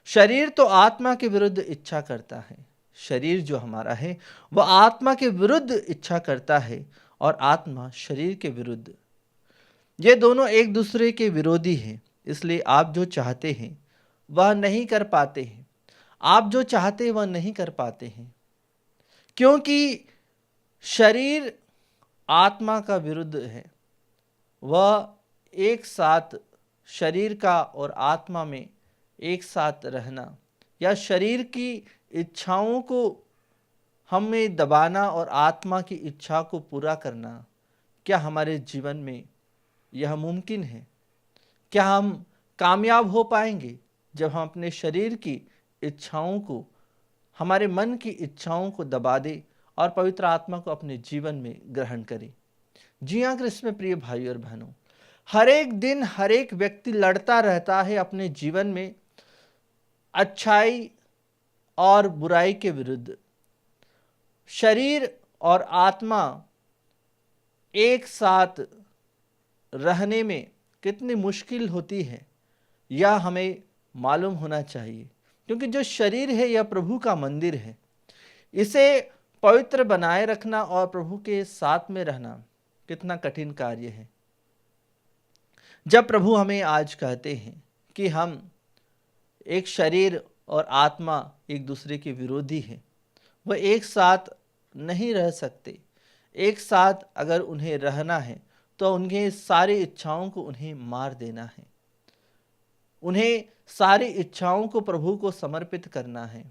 Speaker 6: शरीर तो आत्मा के विरुद्ध इच्छा करता है। शरीर जो हमारा है वह आत्मा के विरुद्ध इच्छा करता है और आत्मा शरीर के विरुद्ध। ये दोनों एक दूसरे के विरोधी हैं, इसलिए आप जो चाहते हैं वह नहीं कर पाते हैं। आप जो चाहते हैं वह नहीं कर पाते हैं, क्योंकि शरीर आत्मा का विरुद्ध है। वह एक साथ, शरीर का और आत्मा में एक साथ रहना या शरीर की इच्छाओं को हमें दबाना और आत्मा की इच्छा को पूरा करना, क्या हमारे जीवन में यह मुमकिन है? क्या हम कामयाब हो पाएंगे जब हम अपने शरीर की इच्छाओं को, हमारे मन की इच्छाओं को दबा दें और पवित्र आत्मा को अपने जीवन में ग्रहण करें? जी हाँ कृष्ण में प्रिय भाई और बहनों, हर एक दिन हर एक व्यक्ति लड़ता रहता है अपने जीवन में अच्छाई और बुराई के विरुद्ध। शरीर और आत्मा एक साथ रहने में कितनी मुश्किल होती है यह हमें मालूम होना चाहिए, क्योंकि जो शरीर है यह प्रभु का मंदिर है। इसे पवित्र बनाए रखना और प्रभु के साथ में रहना कितना कठिन कार्य है। जब प्रभु हमें आज कहते हैं कि हम एक शरीर और आत्मा एक दूसरे के विरोधी हैं, वह एक साथ नहीं रह सकते। एक साथ अगर उन्हें रहना है तो उन्हें सारी इच्छाओं को उन्हें मार देना है, उन्हें सारी इच्छाओं को प्रभु को समर्पित करना है,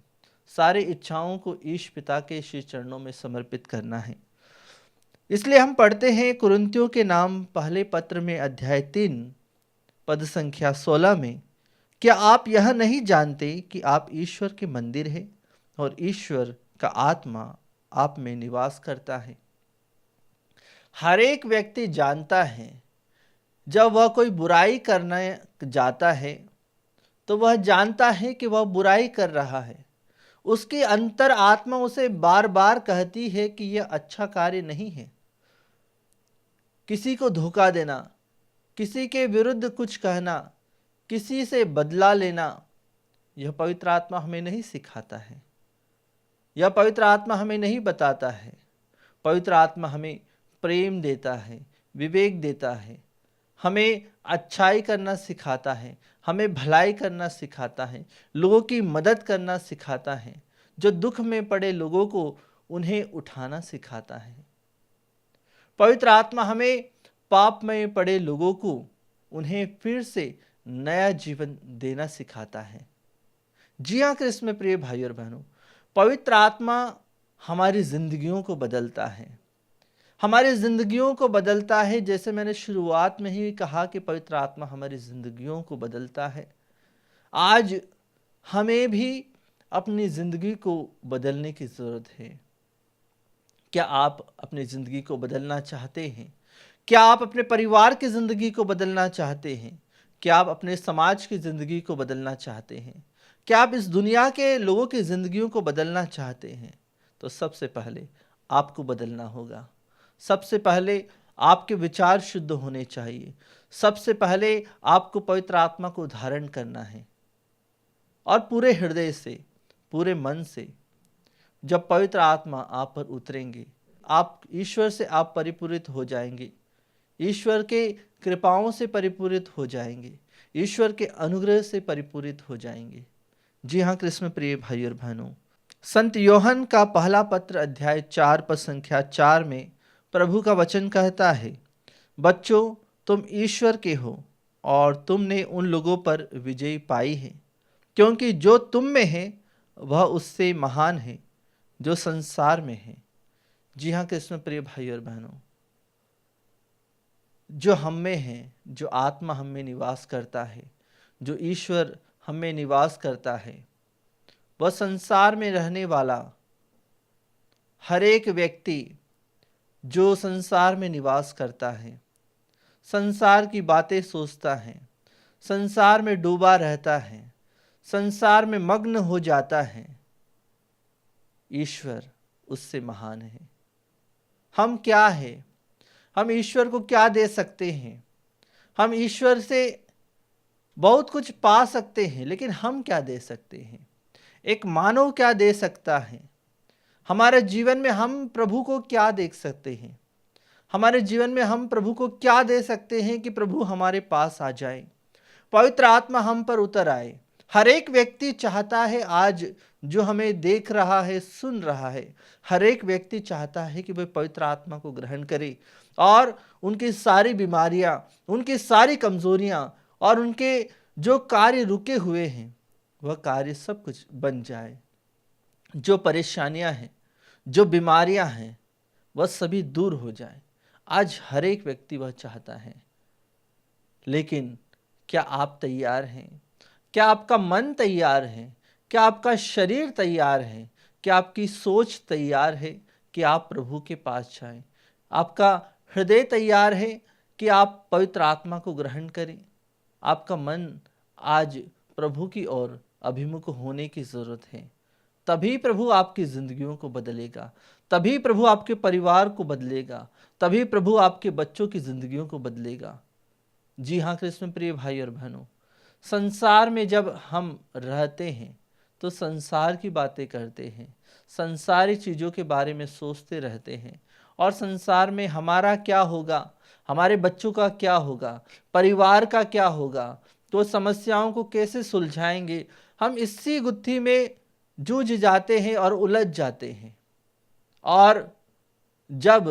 Speaker 6: सारी इच्छाओं को ईश पिता के श्री चरणों में समर्पित करना है। इसलिए हम पढ़ते हैं कुरिन्थियों के नाम पहले पत्र में अध्याय 3 पद संख्या 16 में, क्या आप यह नहीं जानते कि आप ईश्वर के मंदिर हैं और ईश्वर का आत्मा आप में निवास करता है? हर एक व्यक्ति जानता है जब वह कोई बुराई करने जाता है तो वह जानता है कि वह बुराई कर रहा है। उसकी अंतर आत्मा उसे बार बार कहती है कि यह अच्छा कार्य नहीं है। किसी को धोखा देना, किसी के विरुद्ध कुछ कहना, किसी से बदला लेना, यह पवित्र आत्मा हमें नहीं सिखाता है, यह पवित्र आत्मा हमें नहीं बताता है। पवित्र आत्मा हमें प्रेम देता है, विवेक देता है, हमें अच्छाई करना सिखाता है, हमें भलाई करना सिखाता है, लोगों की मदद करना सिखाता है, जो दुख में पड़े लोगों को उन्हें उठाना सिखाता है। पवित्र आत्मा हमें पाप में पड़े लोगों को उन्हें फिर से नया जीवन देना सिखाता है। जी हाँ कृष्ण में प्रिय भाई और बहनों, पवित्र आत्मा हमारी जिंदगियों को बदलता है, हमारी जिंदगियों को बदलता है। जैसे मैंने शुरुआत में ही कहा कि पवित्र आत्मा हमारी जिंदगियों को बदलता है। आज हमें भी अपनी जिंदगी को बदलने की जरूरत है। क्या आप अपनी जिंदगी को बदलना चाहते हैं? क्या आप अपने परिवार की जिंदगी को बदलना चाहते हैं? क्या आप अपने समाज की जिंदगी को बदलना चाहते हैं? क्या आप इस दुनिया के लोगों की जिंदगियों को बदलना चाहते हैं? तो सबसे पहले आपको बदलना होगा। सबसे पहले आपके विचार शुद्ध होने चाहिए। सबसे पहले आपको पवित्र आत्मा को धारण करना है और पूरे हृदय से, पूरे मन से। जब पवित्र आत्मा आप पर उतरेंगे आप ईश्वर से आप परिपूरित हो जाएंगे, ईश्वर के कृपाओं से परिपूरित हो जाएंगे, ईश्वर के अनुग्रह से परिपूरित हो जाएंगे। जी हाँ कृष्ण प्रिय भाई और बहनों, संत योहन का पहला पत्र अध्याय 4 पद संख्या 4 में प्रभु का वचन कहता है, बच्चों तुम ईश्वर के हो और तुमने उन लोगों पर विजय पाई है, क्योंकि जो तुम में है वह उससे महान है जो संसार में है। जी हाँ कृष्ण प्रिय भाई और बहनों, जो हम में है, जो आत्मा हम में निवास करता है, जो ईश्वर हम में निवास करता है, वह संसार में रहने वाला हर एक व्यक्ति जो संसार में निवास करता है, संसार की बातें सोचता है, संसार में डूबा रहता है, संसार में मग्न हो जाता है, ईश्वर उससे महान है। हम क्या है? हम ईश्वर को क्या दे सकते हैं? हम ईश्वर से बहुत कुछ पा सकते हैं, लेकिन हम क्या दे सकते हैं? एक मानव क्या दे सकता है? हमारे जीवन में हम प्रभु को क्या देख सकते हैं? हमारे जीवन में हम प्रभु को क्या दे सकते हैं कि प्रभु हमारे पास आ जाए, पवित्र आत्मा हम पर उतर आए। हर एक व्यक्ति चाहता है, आज जो हमें देख रहा है, सुन रहा है, हर एक व्यक्ति चाहता है कि वह पवित्र आत्मा को ग्रहण करे और उनकी सारी बीमारियां, उनकी सारी कमजोरियां और उनके जो कार्य रुके हुए हैं वह कार्य सब कुछ बन जाए। जो परेशानियां हैं, जो बीमारियां हैं, वह सभी दूर हो जाए। आज हर एक व्यक्ति वह चाहता है, लेकिन क्या आप तैयार हैं? क्या आपका मन तैयार है? क्या आपका शरीर तैयार है? क्या आपकी सोच तैयार है कि आप प्रभु के पास जाएं? आपका हृदय तैयार है कि आप पवित्र आत्मा को ग्रहण करें? आपका मन आज प्रभु की ओर अभिमुख होने की जरूरत है। तभी प्रभु आपकी जिंदगियों को बदलेगा, तभी प्रभु आपके परिवार को बदलेगा, तभी प्रभु आपके बच्चों की जिंदगियों को बदलेगा। जी हाँ कृष्ण प्रिय भाई और बहनों, संसार में जब हम रहते हैं तो संसार की बातें करते हैं, संसारी चीज़ों के बारे में सोचते रहते हैं, और संसार में हमारा क्या होगा, हमारे बच्चों का क्या होगा, परिवार का क्या होगा, तो समस्याओं को कैसे सुलझाएंगे, हम इसी गुत्थी में जूझ जाते हैं और उलझ जाते हैं। और जब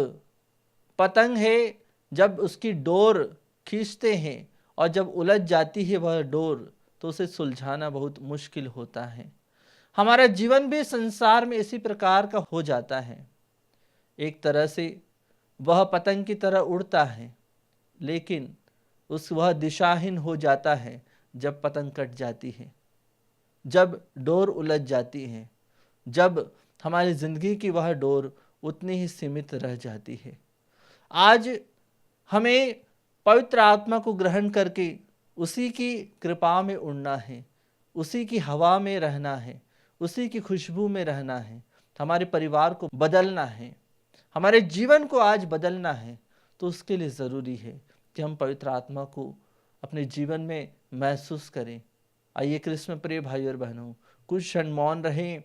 Speaker 6: पतंग है, जब उसकी डोर खींचते हैं और जब उलझ जाती है वह डोर, तो उसे सुलझाना बहुत मुश्किल होता है। हमारा जीवन भी संसार में इसी प्रकार का हो जाता है। एक तरह से वह पतंग की तरह उड़ता है, लेकिन वह दिशाहीन हो जाता है जब पतंग कट जाती है, जब डोर उलझ जाती है, जब हमारी जिंदगी की वह डोर उतनी ही सीमित रह जाती है। आज हमें पवित्र आत्मा को ग्रहण करके उसी की कृपा में उड़ना है, उसी की हवा में रहना है, उसी की खुशबू में रहना है। हमारे परिवार को बदलना है, हमारे जीवन को आज बदलना है, तो उसके लिए ज़रूरी है कि हम पवित्र आत्मा को अपने जीवन में महसूस करें। आइए कृष्ण प्रिय भाई और बहनों, कुछ क्षण मौन रहें,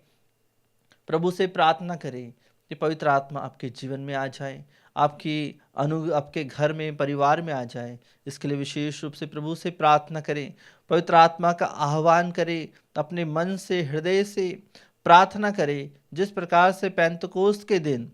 Speaker 6: प्रभु से प्रार्थना करें कि पवित्र आत्मा आपके जीवन में आ जाए, आपके घर में, परिवार में आ जाए। इसके लिए विशेष रूप से प्रभु से प्रार्थना करें, पवित्र आत्मा का आह्वान करें, अपने मन से, हृदय से प्रार्थना करें। जिस प्रकार से पेंतकोस्त के दिन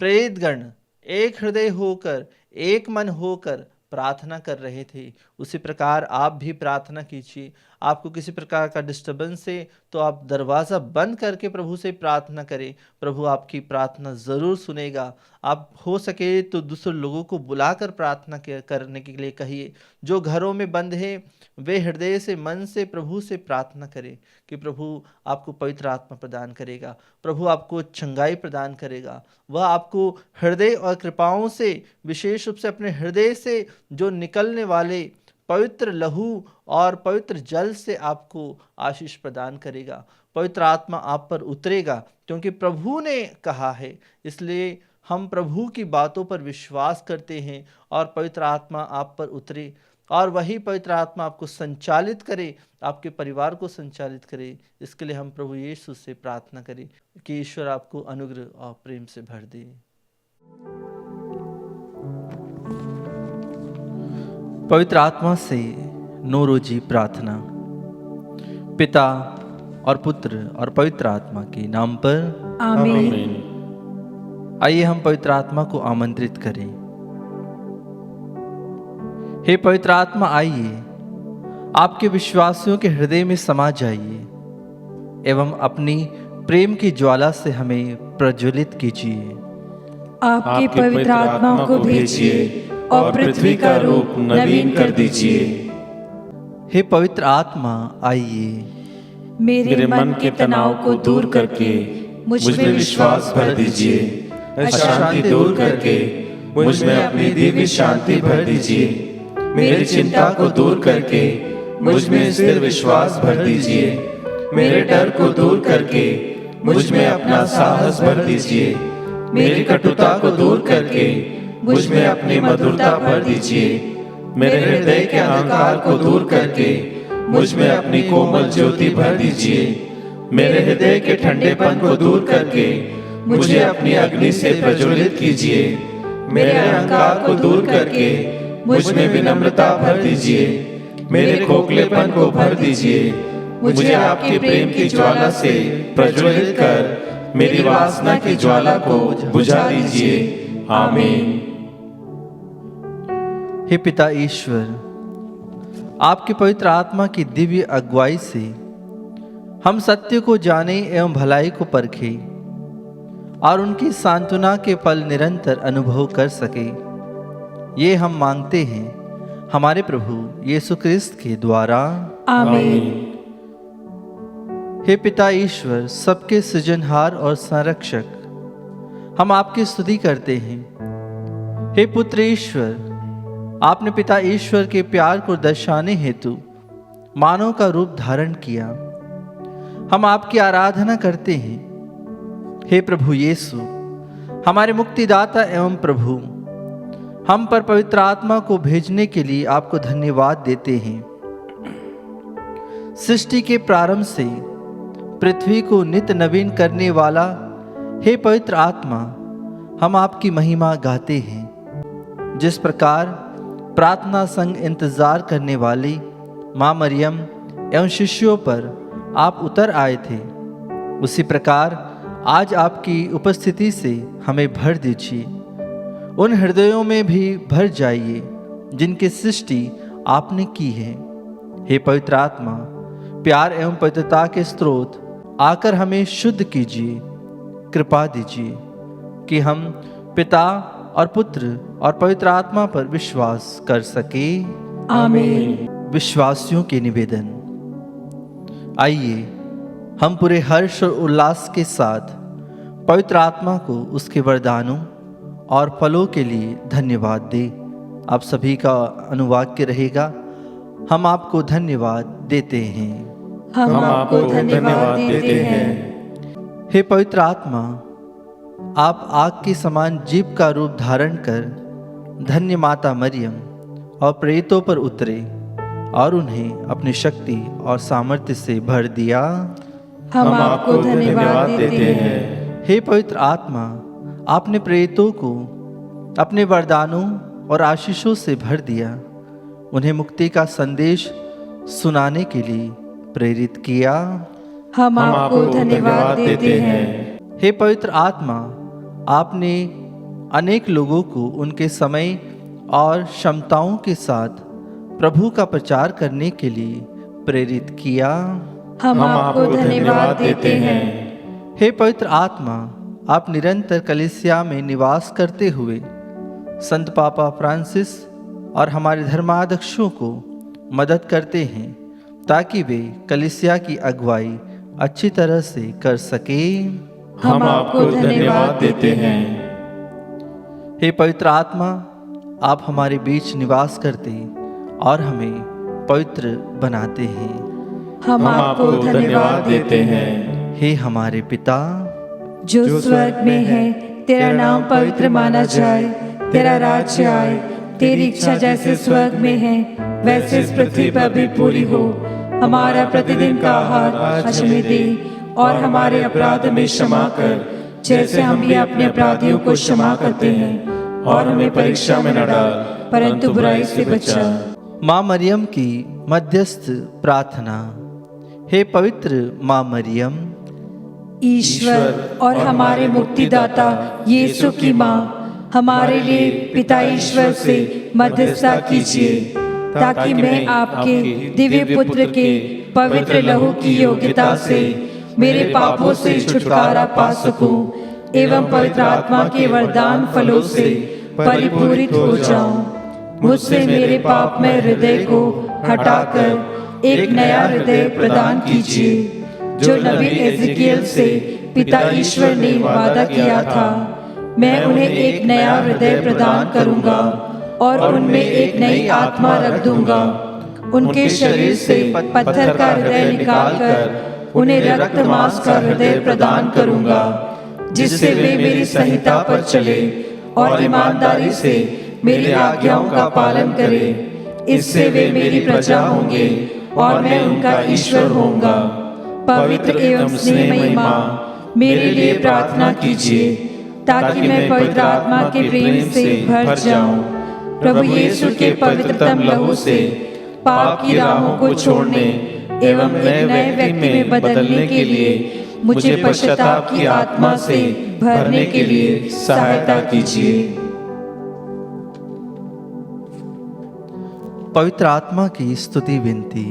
Speaker 6: प्रेरितगण एक हृदय होकर, एक मन होकर प्रार्थना कर रहे थे, उसी प्रकार आप भी प्रार्थना कीजिए। आपको किसी प्रकार का डिस्टर्बेंस है तो आप दरवाज़ा बंद करके प्रभु से प्रार्थना करें, प्रभु आपकी प्रार्थना ज़रूर सुनेगा। आप हो सके तो दूसरे लोगों को बुलाकर प्रार्थना करने के लिए कहिए। जो घरों में बंद है वे हृदय से, मन से प्रभु से प्रार्थना करें कि प्रभु आपको पवित्र आत्मा प्रदान करेगा, प्रभु आपको चंगाई प्रदान करेगा। वह आपको हृदय और कृपाओं से, विशेष रूप से अपने हृदय से जो निकलने वाले पवित्र लहू और पवित्र जल से आपको आशीष प्रदान करेगा। पवित्र आत्मा आप पर उतरेगा, क्योंकि प्रभु ने कहा है। इसलिए हम प्रभु की बातों पर विश्वास करते हैं और पवित्र आत्मा आप पर उतरे, और वही पवित्र आत्मा आपको संचालित करे, आपके परिवार को संचालित करे। इसके लिए हम प्रभु यीशु से प्रार्थना करें कि ईश्वर आपको अनुग्रह और प्रेम से भर दे। पवित्र आत्मा से 9 रोजी प्रार्थना। पिता और पुत्र और पवित्र आत्मा के नाम पर
Speaker 5: आमीन।
Speaker 6: आइए हम पवित्र आत्मा को आमंत्रित करें। हे पवित्र आत्मा, आइए आपके विश्वासियों के हृदय में समा जाइए एवं अपनी प्रेम की ज्वाला से हमें प्रज्वलित कीजिए।
Speaker 5: आपकी पवित्र आत्मा को भेजिए और पृथ्वी का रूप नवीन कर दीजिए।
Speaker 6: हे पवित्र आत्मा, आइए
Speaker 5: मेरे मन के तनाव को दूर करके मुझ में विश्वास भर दीजिए।
Speaker 1: अशांति दूर करके मुझ में अपनी दिव्य शांति भर दीजिए। मेरी चिंता को दूर करके मुझ में स्थिर विश्वास भर दीजिए। मेरे डर को दूर करके मुझ में अपना साहस भर दीजिए। मेरी कटुता को दूर करके मुझ में अपनी मधुरता भर दीजिए। मेरे हृदय के अहंकार को दूर करके मुझ में अपनी कोमल ज्योति भर दीजिए। मेरे हृदय के ठंडेपन को दूर करके मुझे अपनी अग्नि से प्रज्वलित कीजिए। मेरे अहंकार को दूर करके मुझ में विनम्रता भर दीजिए। मेरे खोखलेपन को भर दीजिए। मुझे आपके प्रेम की ज्वाला से प्रज्वलित कर मेरी वासना की ज्वाला को बुझा दीजिए। आमीन।
Speaker 6: हे पिता ईश्वर, आपके पवित्र आत्मा की दिव्य अगुवाई से हम सत्य को जाने एवं भलाई को परखें और उनकी सांत्वना के फल निरंतर अनुभव कर सके, ये हम मांगते हैं हमारे प्रभु यीशु क्रिस्त के द्वारा।
Speaker 5: आमीन।
Speaker 6: हे पिता ईश्वर, सबके सृजनहार और संरक्षक, हम आपकी स्तुति करते हैं। हे पुत्र ईश्वर, आपने पिता ईश्वर के प्यार को दर्शाने हेतु मानव का रूप धारण किया। हम आपकी आराधना करते हैं। हे प्रभु यीशु, हमारे मुक्तिदाता एवं प्रभु, हम पर पवित्र आत्मा को भेजने के लिए आपको धन्यवाद देते हैं। सृष्टि के प्रारंभ से पृथ्वी को नित्य नवीन करने वाला हे पवित्र आत्मा, हम आपकी महिमा गाते हैं। जिस प्रकार प्रार्थना संग इंतजार करने वाली माँ मरियम एवं शिष्यों पर आप उतर आए थे, उसी प्रकार आज आपकी उपस्थिति से हमें भर दीजिए। उन हृदयों में भी भर जाइए जिनकी सृष्टि आपने की है। हे पवित्र आत्मा, प्यार एवं पवित्रता के स्रोत आकर हमें शुद्ध कीजिए। कृपा दीजिए कि हम पिता और पुत्र और पवित्र आत्मा पर विश्वास कर सके।
Speaker 5: आमीन।
Speaker 6: विश्वासियों के निवेदन। आइए हम पूरे हर्ष और उल्लास के साथ पवित्र आत्मा को उसके वरदानों और फलों के लिए धन्यवाद दें। आप सभी का अनुवाक्य रहेगा, हम आपको धन्यवाद देते हैं।
Speaker 5: हम आपको धन्यवाद देते हैं।
Speaker 6: हे पवित्र आत्मा, आप आग के समान जीभ का रूप धारण कर धन्य माता मरियम और प्रेरितों पर उतरे और उन्हें अपनी शक्ति और सामर्थ्य से भर दिया।
Speaker 5: हम आपको धन्यवाद देते हैं।
Speaker 6: हे पवित्र आत्मा, आपने प्रेरितों को अपने वरदानों और आशीषों से भर दिया, उन्हें मुक्ति का संदेश सुनाने के लिए प्रेरित किया।
Speaker 5: हम आपको धन्यवाद देते हैं।
Speaker 6: हे पवित्र आत्मा, आपने अनेक लोगों को उनके समय और क्षमताओं के साथ प्रभु का प्रचार करने के लिए प्रेरित किया।
Speaker 5: हम आपको धन्यवाद देते हैं।
Speaker 6: हे पवित्र आत्मा, आप निरंतर कलीसिया में निवास करते हुए संत पापा फ्रांसिस और हमारे धर्माध्यक्षों को मदद करते हैं ताकि वे कलीसिया की अगुवाई अच्छी तरह से कर सके।
Speaker 1: हम आपको धन्यवाद देते हैं।
Speaker 6: हे पवित्र आत्मा, आप हमारे बीच निवास करते और हमें पवित्र बनाते हैं।
Speaker 5: हम
Speaker 1: आपको धन्यवाद देते हैं।
Speaker 6: हे हमारे पिता
Speaker 5: जो स्वर्ग में है, तेरा नाम पवित्र माना जाए। तेरा राज्य आए, तेरी इच्छा जैसे स्वर्ग में है वैसे इस पृथ्वी पर भी पूरी हो। हमारा प्रतिदिन का आहार आज हमें दे और हमारे अपराध में क्षमा कर, जैसे हम भी अपने अपराधियों को क्षमा करते हैं। और हमें परीक्षा में न डाल, परंतु बुराई से बचा।
Speaker 6: माँ मरियम की मध्यस्थ प्रार्थना। हे पवित्र माँ मरियम,
Speaker 5: ईश्वर और हमारे मुक्तिदाता यीशु की माँ, हमारे लिए पिता ईश्वर से मध्यस्थता कीजिए, ताकि मैं आपके दिव्य पुत्र के पवित्र लहू की योग्यता से मेरे पापों से छुटकारा पा सकूं एवं पवित्र आत्मा के वरदान फलों से परिपूरित हो जाऊं। मुझसे मेरे पापमय हृदय को हटाकर एक नया हृदय प्रदान कीजिए, जो नबी एज़ेकिएल से पिता ईश्वर ने वादा किया था। मैं उन्हें एक नया हृदय प्रदान करूंगा और उनमें एक नई आत्मा रख दूंगा। उनके शरीर से पत्थर का हृदय निकालकर उन्हें रक्त मांस का हृदय प्रदान करूंगा, जिससे वे मेरी संहिता पर चले और ईमानदारी से मेरी आज्ञाओं का पालन करें। इससे वे मेरी प्रजा होंगे और मैं उनका ईश्वर होऊंगा। पवित्र एवं स्नेहमयी माँ, मेरे लिए प्रार्थना कीजिए, ताकि मैं पवित्र आत्मा के प्रेम से भर जाऊं। प्रभु यीशु के पवित्रतम लहू से पाप की राहों को छोड़ने एवं एक नए व्यक्ति में बदलने के लिए मुझे पश्चाताप की आत्मा से भरने के लिए सहायता कीजिए।
Speaker 6: पवित्र आत्मा की स्तुति विनती।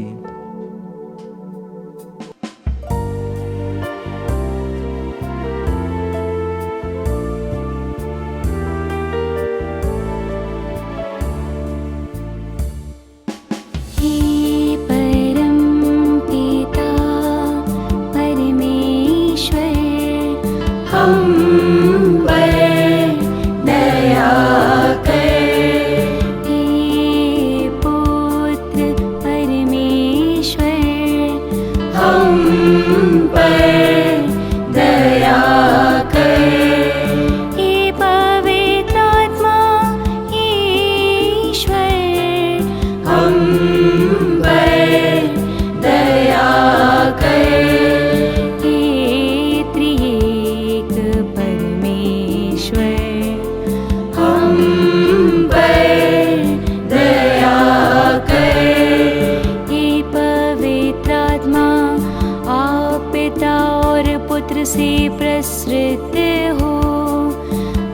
Speaker 4: से प्रसृत हो,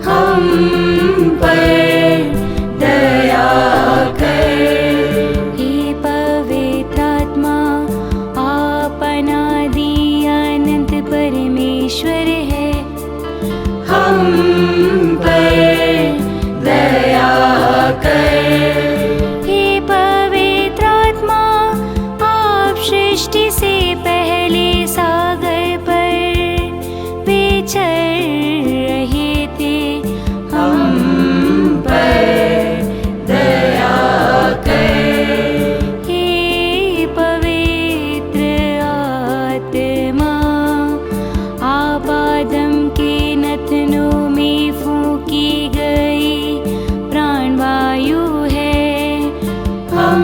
Speaker 4: हम पर दया कर। हे पवित्र आत्मा, आप अनादि अनंत परमेश्वर है, हम पर दया कर। हे पवित्र आत्मा, आप सृष्टि से पहले सागर चल रहे थे, हम पर दया कर। हे पवित्र आत्मा, आप आदम के नथनों में फूंकी गई प्राणवायु है, हम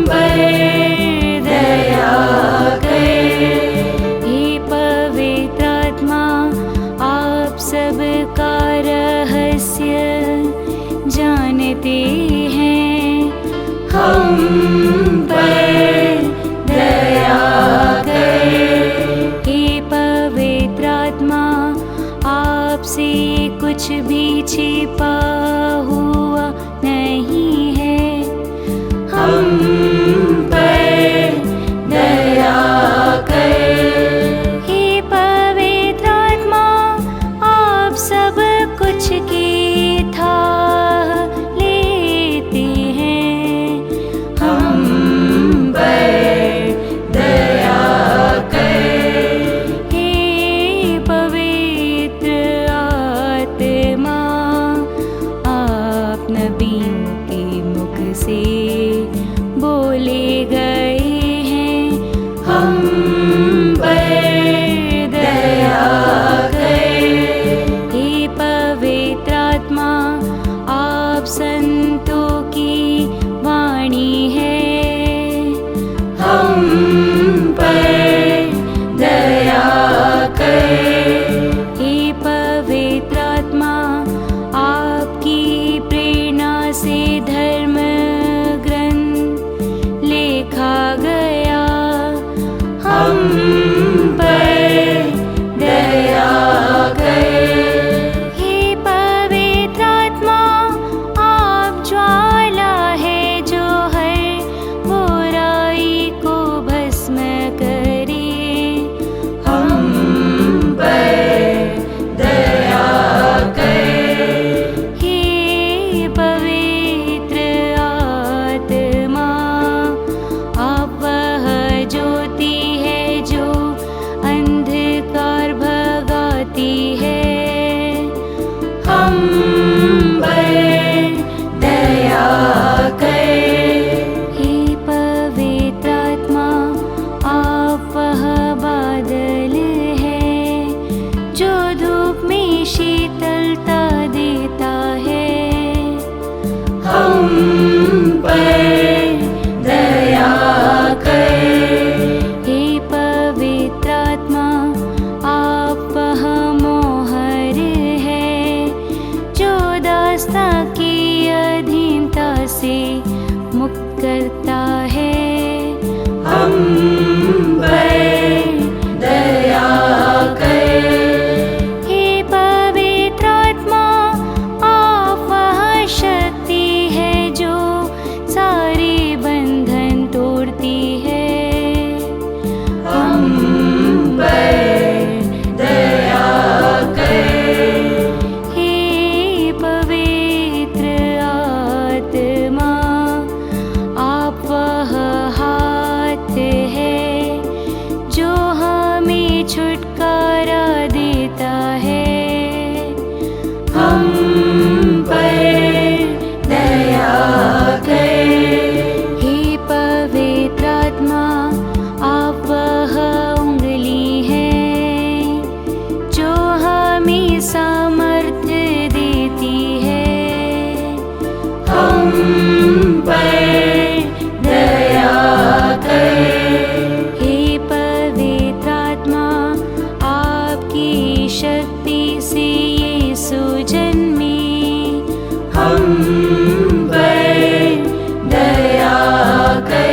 Speaker 4: पर दया कर। हे पवित्र आत्मा, आप सबका रहस्य जानते हैं, हम पर दया कर। हे पवित्र आत्मा, आपसे कुछ भी छिपा हुआ नहीं है, हम पर दया कर। सब कुछ की था लेते हैं, हम पर दया कर। हे पवित्र आत्मा, आप नबियों के मुख से बोले गए हैं, हम पर दया कर। पवित्र आत्मा, आप संतों की वाणी है, हम पर दया कर। हे पवित्र आत्मा, आपकी प्रेरणा से धर्म हम पर दया कर। हे पवित्र आत्मा, आप ज्वाला है जो हर बुराई को भस्म करे। हम पर दया कर। हे पवित्र आत्मा, आप वह ज्योति है जो अंधकार भगाती है। हम पर दया कर। हे पवित्र आत्मा, आप वह बादल है जो धूप में शीतलता देता है। हम पर दया कर। हे पवित्र आत्मा, आप वह मोहर है जो दास्ता की अधीनता से मुक्त करता है। हम पर दया कर। हे पवित्र आत्मा, आप वह शक्ति है जो सारे बंधन तोड़ती है। हम पर दया कर। हे पवित्र आत्मा, आप वह हाथ है जो हमें छुटकारा देता है। हम पर दया कर। हे पवित्र आत्मा, आप वह उंगली है जो हमें सामर्थ्य देती है। हम पर दया कर। हे पवित्र आत्मा, आपकी शक्ति से यीशु जन्मे। हम पर दया कर।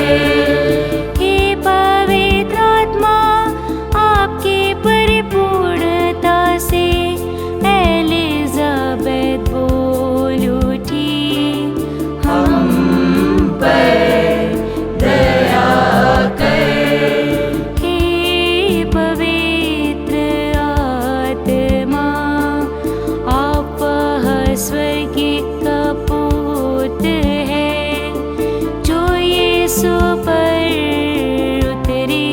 Speaker 4: हे पवित्र आत्मा, आपके परिपूर्णता से एलिजाबेथ बोल उठी। हम पर दया कर। हे पवित्र आत्मा, आप वह स्वर्गीय कपूत है जो यीशु पर उतरे।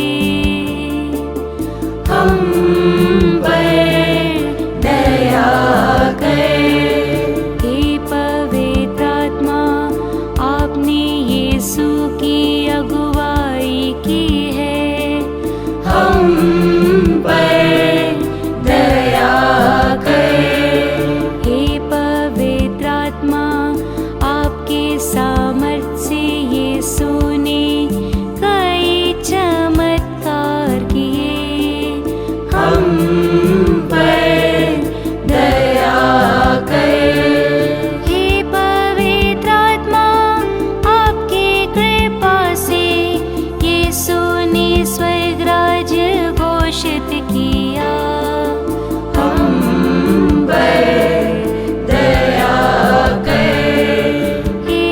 Speaker 4: हम पर दया कर। हे पवित्र आत्मा, आपने यीशु की अगुवाई की है। हम पर दया कर। हे पवित्र आत्मा, आपके सामर्थ्य से यीशु ने कई चमत्कार किए। हम पर दया कर। हे पवित्र आत्मा, आपके कृपा से यीशु ने स्वर्ग राज्य घोषित किया। हम पर दया कर। हे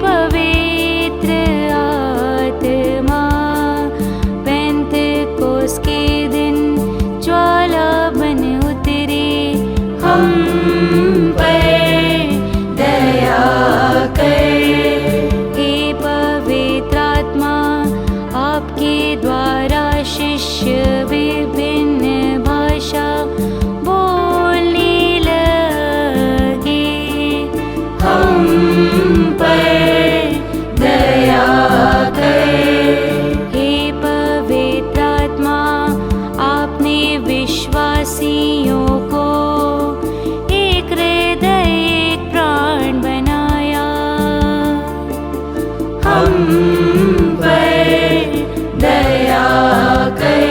Speaker 4: पवित्र आत्मा, पेंतकोस के दिन ज्वाला बन उतरे। हम पर दया कर। हे पवित्र आत्मा, आपके द्वारा शिष्य विभिन्न भाषा बोलने लगे। हम पर दया कर। हे पवित्र आत्मा, आपने विश्वासियों को एक हृदय एक प्राण बनाया। हम पर दया कर।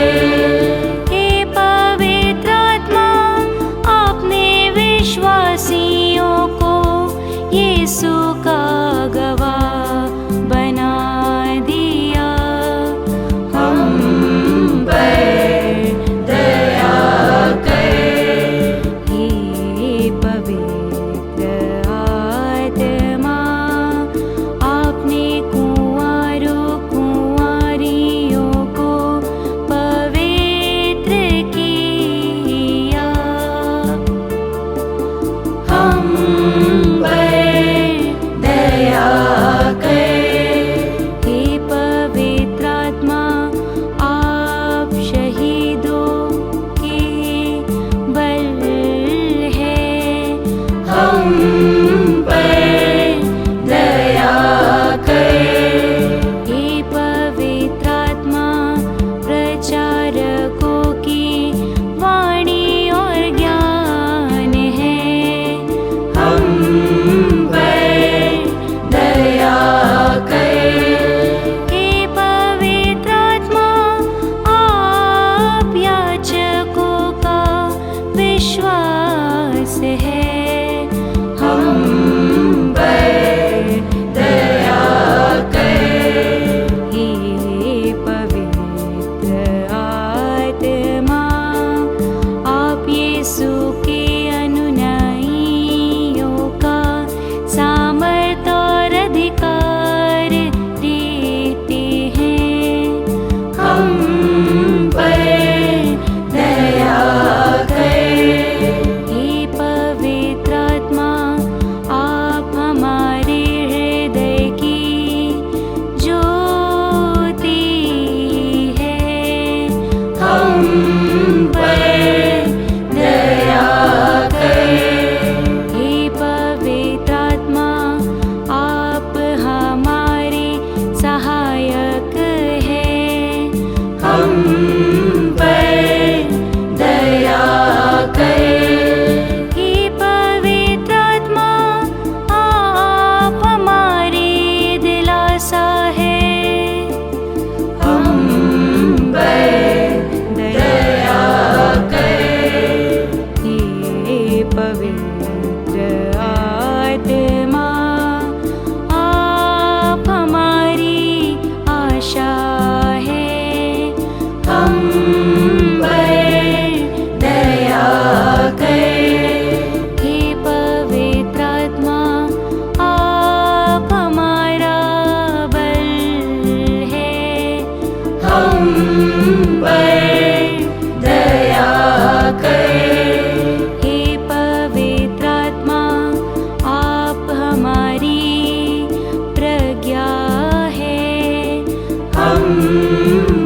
Speaker 4: हे पवित्र आत्मा, आपने विश्वासियों को यीशु का गवाह बना दिया। हम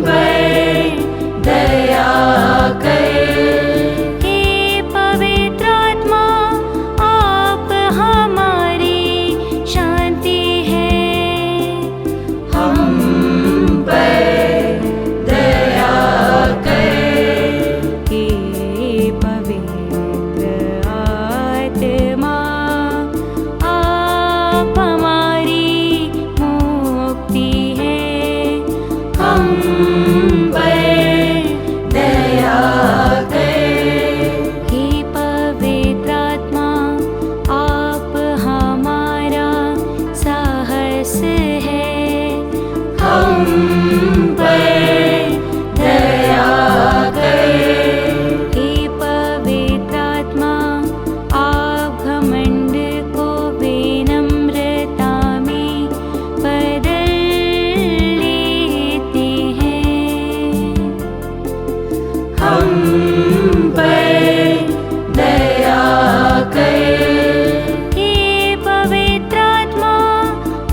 Speaker 3: पर दया कर।
Speaker 4: हे पवित्र आत्मा, आप हमारी शांति है।
Speaker 3: हम पर दया कर।
Speaker 4: हे पवित्र आत्मा, आप हमारी मुक्ति है।
Speaker 3: हम पर दया कर।
Speaker 4: हे पवित्र आत्मा, आप हमारा साहस है।
Speaker 3: हम पर दया कर।
Speaker 4: हे पवित्र आत्मा, आप घमंड को विनम्रता में बदल लेते हैं।
Speaker 3: हम पर दया कर।
Speaker 4: हे पवित्र आत्मा,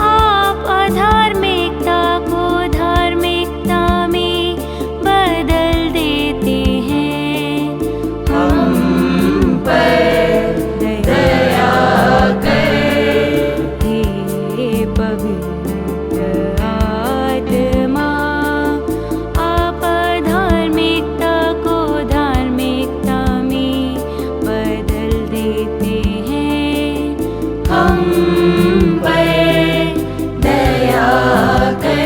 Speaker 4: आप अधार्मिकता को धार्मिकता में बदल देते हैं।
Speaker 3: हम पर दया कर।
Speaker 4: हे पवित्र आत्मा, आप धार्मिकता को धार्मिकता में बदल देते हैं।
Speaker 3: हम पर दया कर।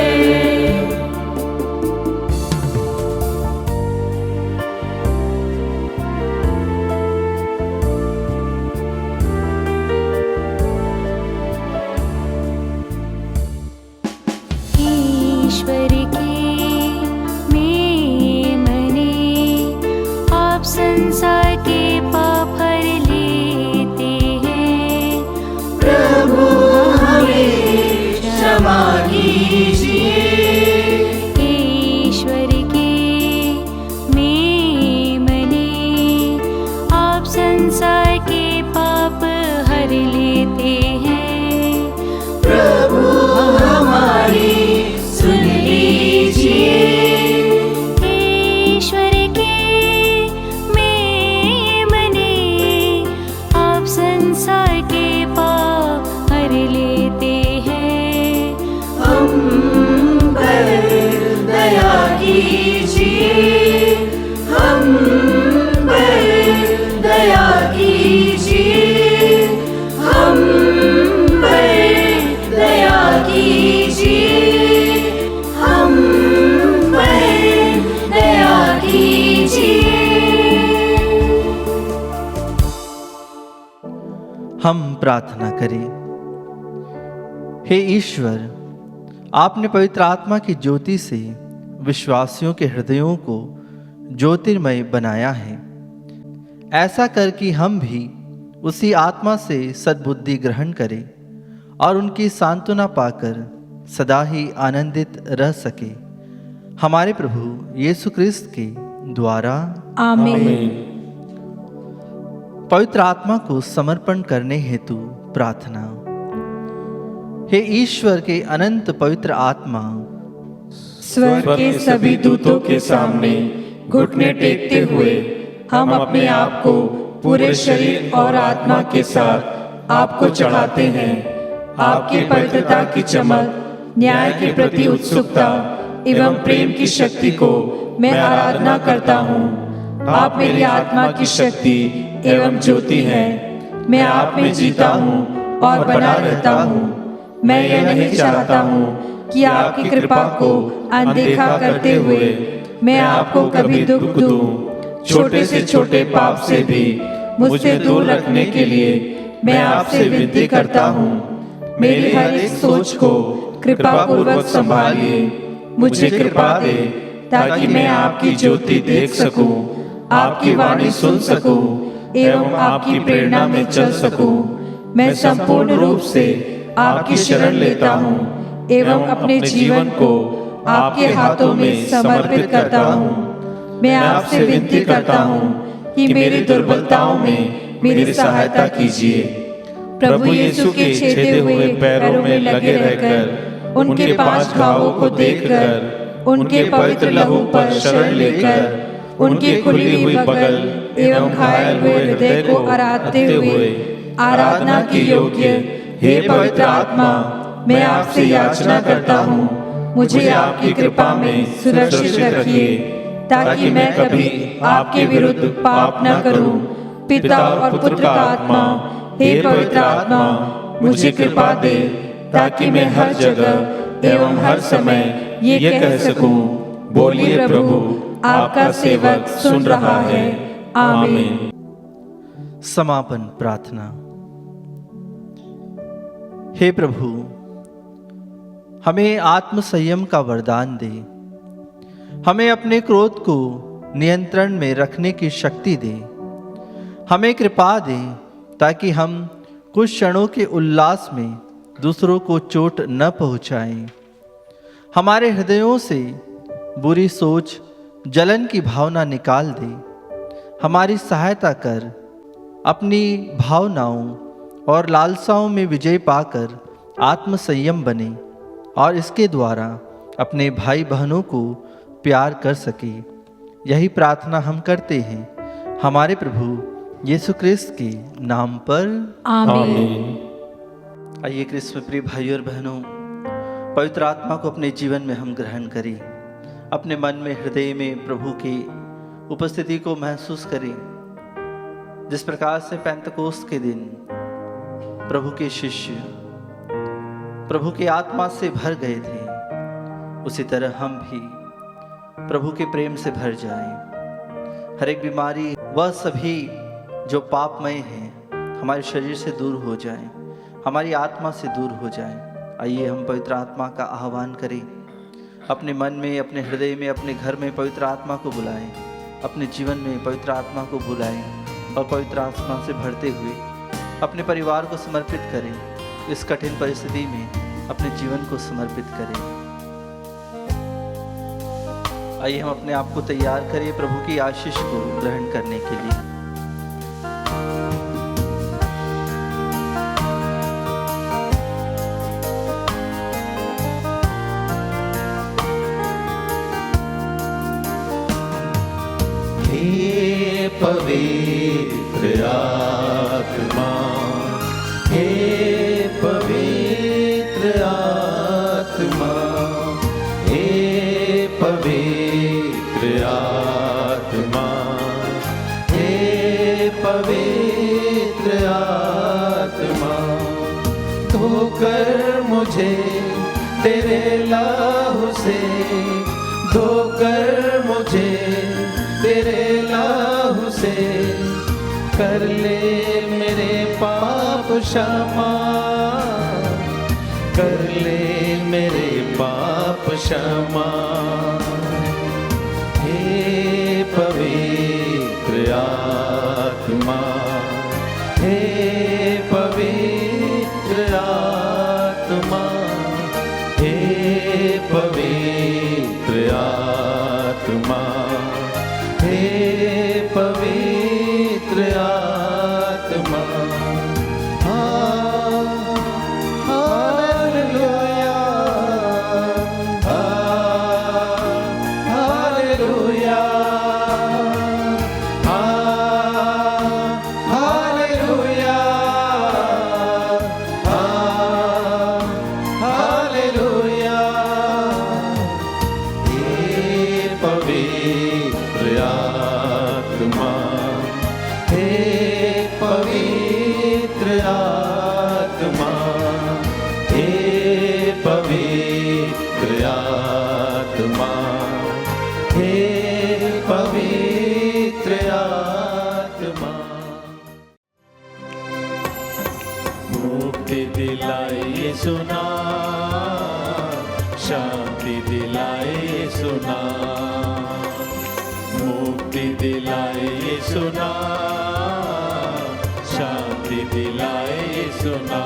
Speaker 4: ईश्वर के मेमने, आप संसार के पाप हर लेते हैं।
Speaker 3: प्रभु हमें क्षमा कीजिए।
Speaker 4: ईश्वर के मेमने, आप संसार के पाप हर लेते हैं।
Speaker 3: प्रभु हमारी सुन लीजिए।
Speaker 4: ईश्वर के मेमने, आप संसार के पाप हर लेते हैं।
Speaker 3: हम पर दया कीजिए। हम पर दया कीजिए। हम पर दया कीजिए। हम पर दया कीजिए।
Speaker 6: हम प्रार्थना करें। हे ईश्वर, आपने पवित्र आत्मा की ज्योति से विश्वासियों के हृदयों को ज्योतिर्मय बनाया है। ऐसा कर कि हम भी उसी आत्मा से सद्बुद्धि ग्रहण करें और उनकी सांत्वना पाकर सदा ही आनंदित रह सके। हमारे प्रभु यीशु क्रिस्त के द्वारा।
Speaker 5: आमीन।
Speaker 6: पवित्र आत्मा को समर्पण करने हेतु प्रार्थना। हे ईश्वर के अनंत पवित्र आत्मा,
Speaker 5: स्वर्ग के सभी दूतों के सामने घुटने टेकते हुए हम अपने आप को पूरे शरीर और आत्मा के साथ आपको चढ़ाते हैं। आपकी पवित्रता की चमक, न्याय के प्रति उत्सुकता एवं प्रेम की शक्ति को मैं आराधना करता हूँ। आप मेरी आत्मा की शक्ति एवं ज्योति है। मैं आप में जीता हूँ और बना रहता हूँ। मैं यह नहीं चाहता हूँ कि आपकी कृपा को अनदेखा करते हुए मैं आपको कभी दुख दूं। छोटे से छोटे पाप से भी मुझसे दूर रखने के लिए मैं आपसे विनती करता हूँ। मेरी हर एक सोच को कृपा पूर्वक संभालिए। मुझे कृपा दे ताकि मैं आपकी ज्योति देख सकूं, आपकी वाणी सुन सकूं एवं आपकी प्रेरणा में चल सकूं। मैं संपूर्ण रूप से आपकी शरण लेता हूँ एवं अपने जीवन को आपके हाथों में समर्पित करता हूँ। मैं आपसे विनती करता हूँ कि मेरी दुर्बलताओं में मेरी सहायता कीजिए। प्रभु यीशु के छेदे हुए पैरों में लगे रहकर उनके 5 घावों को देखकर
Speaker 1: उनके पवित्र लहू पर शरण लेकर उनकी खुली हुई बगल एवं घायल हुए हृदय को आराधते हुए आराधना की योग्य हे पवित्र आत्मा, मैं आपसे याचना करता हूँ, मुझे आपकी कृपा में सुरक्षित रखिए ताकि मैं कभी आपके विरुद्ध पाप न करूं। पिता और पुत्र का आत्मा, हे पवित्र आत्मा, मुझे कृपा दे ताकि मैं हर जगह एवं हर समय ये कह सकूं, बोलिए प्रभु, आपका सेवक सुन रहा है। आमीन।
Speaker 6: समापन प्रार्थना। हे प्रभु, हमें आत्म संयम का वरदान दे, हमें अपने क्रोध को नियंत्रण में रखने की शक्ति दे, हमें कृपा दे ताकि हम कुछ क्षणों के उल्लास में दूसरों को चोट न पहुंचाएं। हमारे हृदयों से बुरी सोच, जलन की भावना निकाल दे। हमारी सहायता कर अपनी भावनाओं और लालसाओं में विजय पाकर आत्म संयम बने और इसके द्वारा अपने भाई बहनों को प्यार कर सके। यही प्रार्थना हम करते हैं हमारे प्रभु यीशु क्रिस्त के नाम पर।
Speaker 1: आमीन।
Speaker 6: आइए क्रिस्त में प्रिय भाइयों और बहनों, पवित्र आत्मा को अपने जीवन में हम ग्रहण करें। अपने मन में, हृदय में प्रभु की उपस्थिति को महसूस करें। जिस प्रकार से पेंतकोस्त के दिन प्रभु के शिष्य प्रभु की आत्मा से भर गए थे, उसी तरह हम भी प्रभु के प्रेम से भर जाएं। हर एक बीमारी, वह सभी जो पापमय हैं, हमारे शरीर से दूर हो जाएं, हमारी आत्मा से दूर हो जाएं। आइए हम पवित्र आत्मा का आह्वान करें। अपने मन में, अपने हृदय में, अपने घर में पवित्र आत्मा को बुलाएं। अपने जीवन में पवित्र आत्मा को बुलाएं और पवित्र आत्मा से भरते हुए अपने परिवार को समर्पित करें। इस कठिन परिस्थिति में अपने जीवन को समर्पित करें। आइए हम अपने आप को तैयार करें प्रभु की आशीष को ग्रहण करने के लिए।
Speaker 1: हे पवित्र आत्मा, हे पवित्र आत्मा, हे पवित्र आत्मा, हे पवित्र आत्मा, धोकर मुझे तेरे लहू से, धोकर मुझे तेरे लहू से, कर ले मेरे पाप क्षमा, कर ले मेरे पाप क्षमा। हे पवित्र आत्मा, हे पवित्र आत्मा, हे पवित्र आत्मा, हे पवित्र आत्मा। Hallelujah, hallelujah, hallelujah, hallelujah. हे पवित्र आत्मा, हे पवित्र आत्मा, हे पवित्र आत्मा, हे पवित्र आत्मा। मुक्ति दिलाए सुना, शांति दिलाए सुना, मुक्ति दिलाए सुना, शांति दिलाए सुना।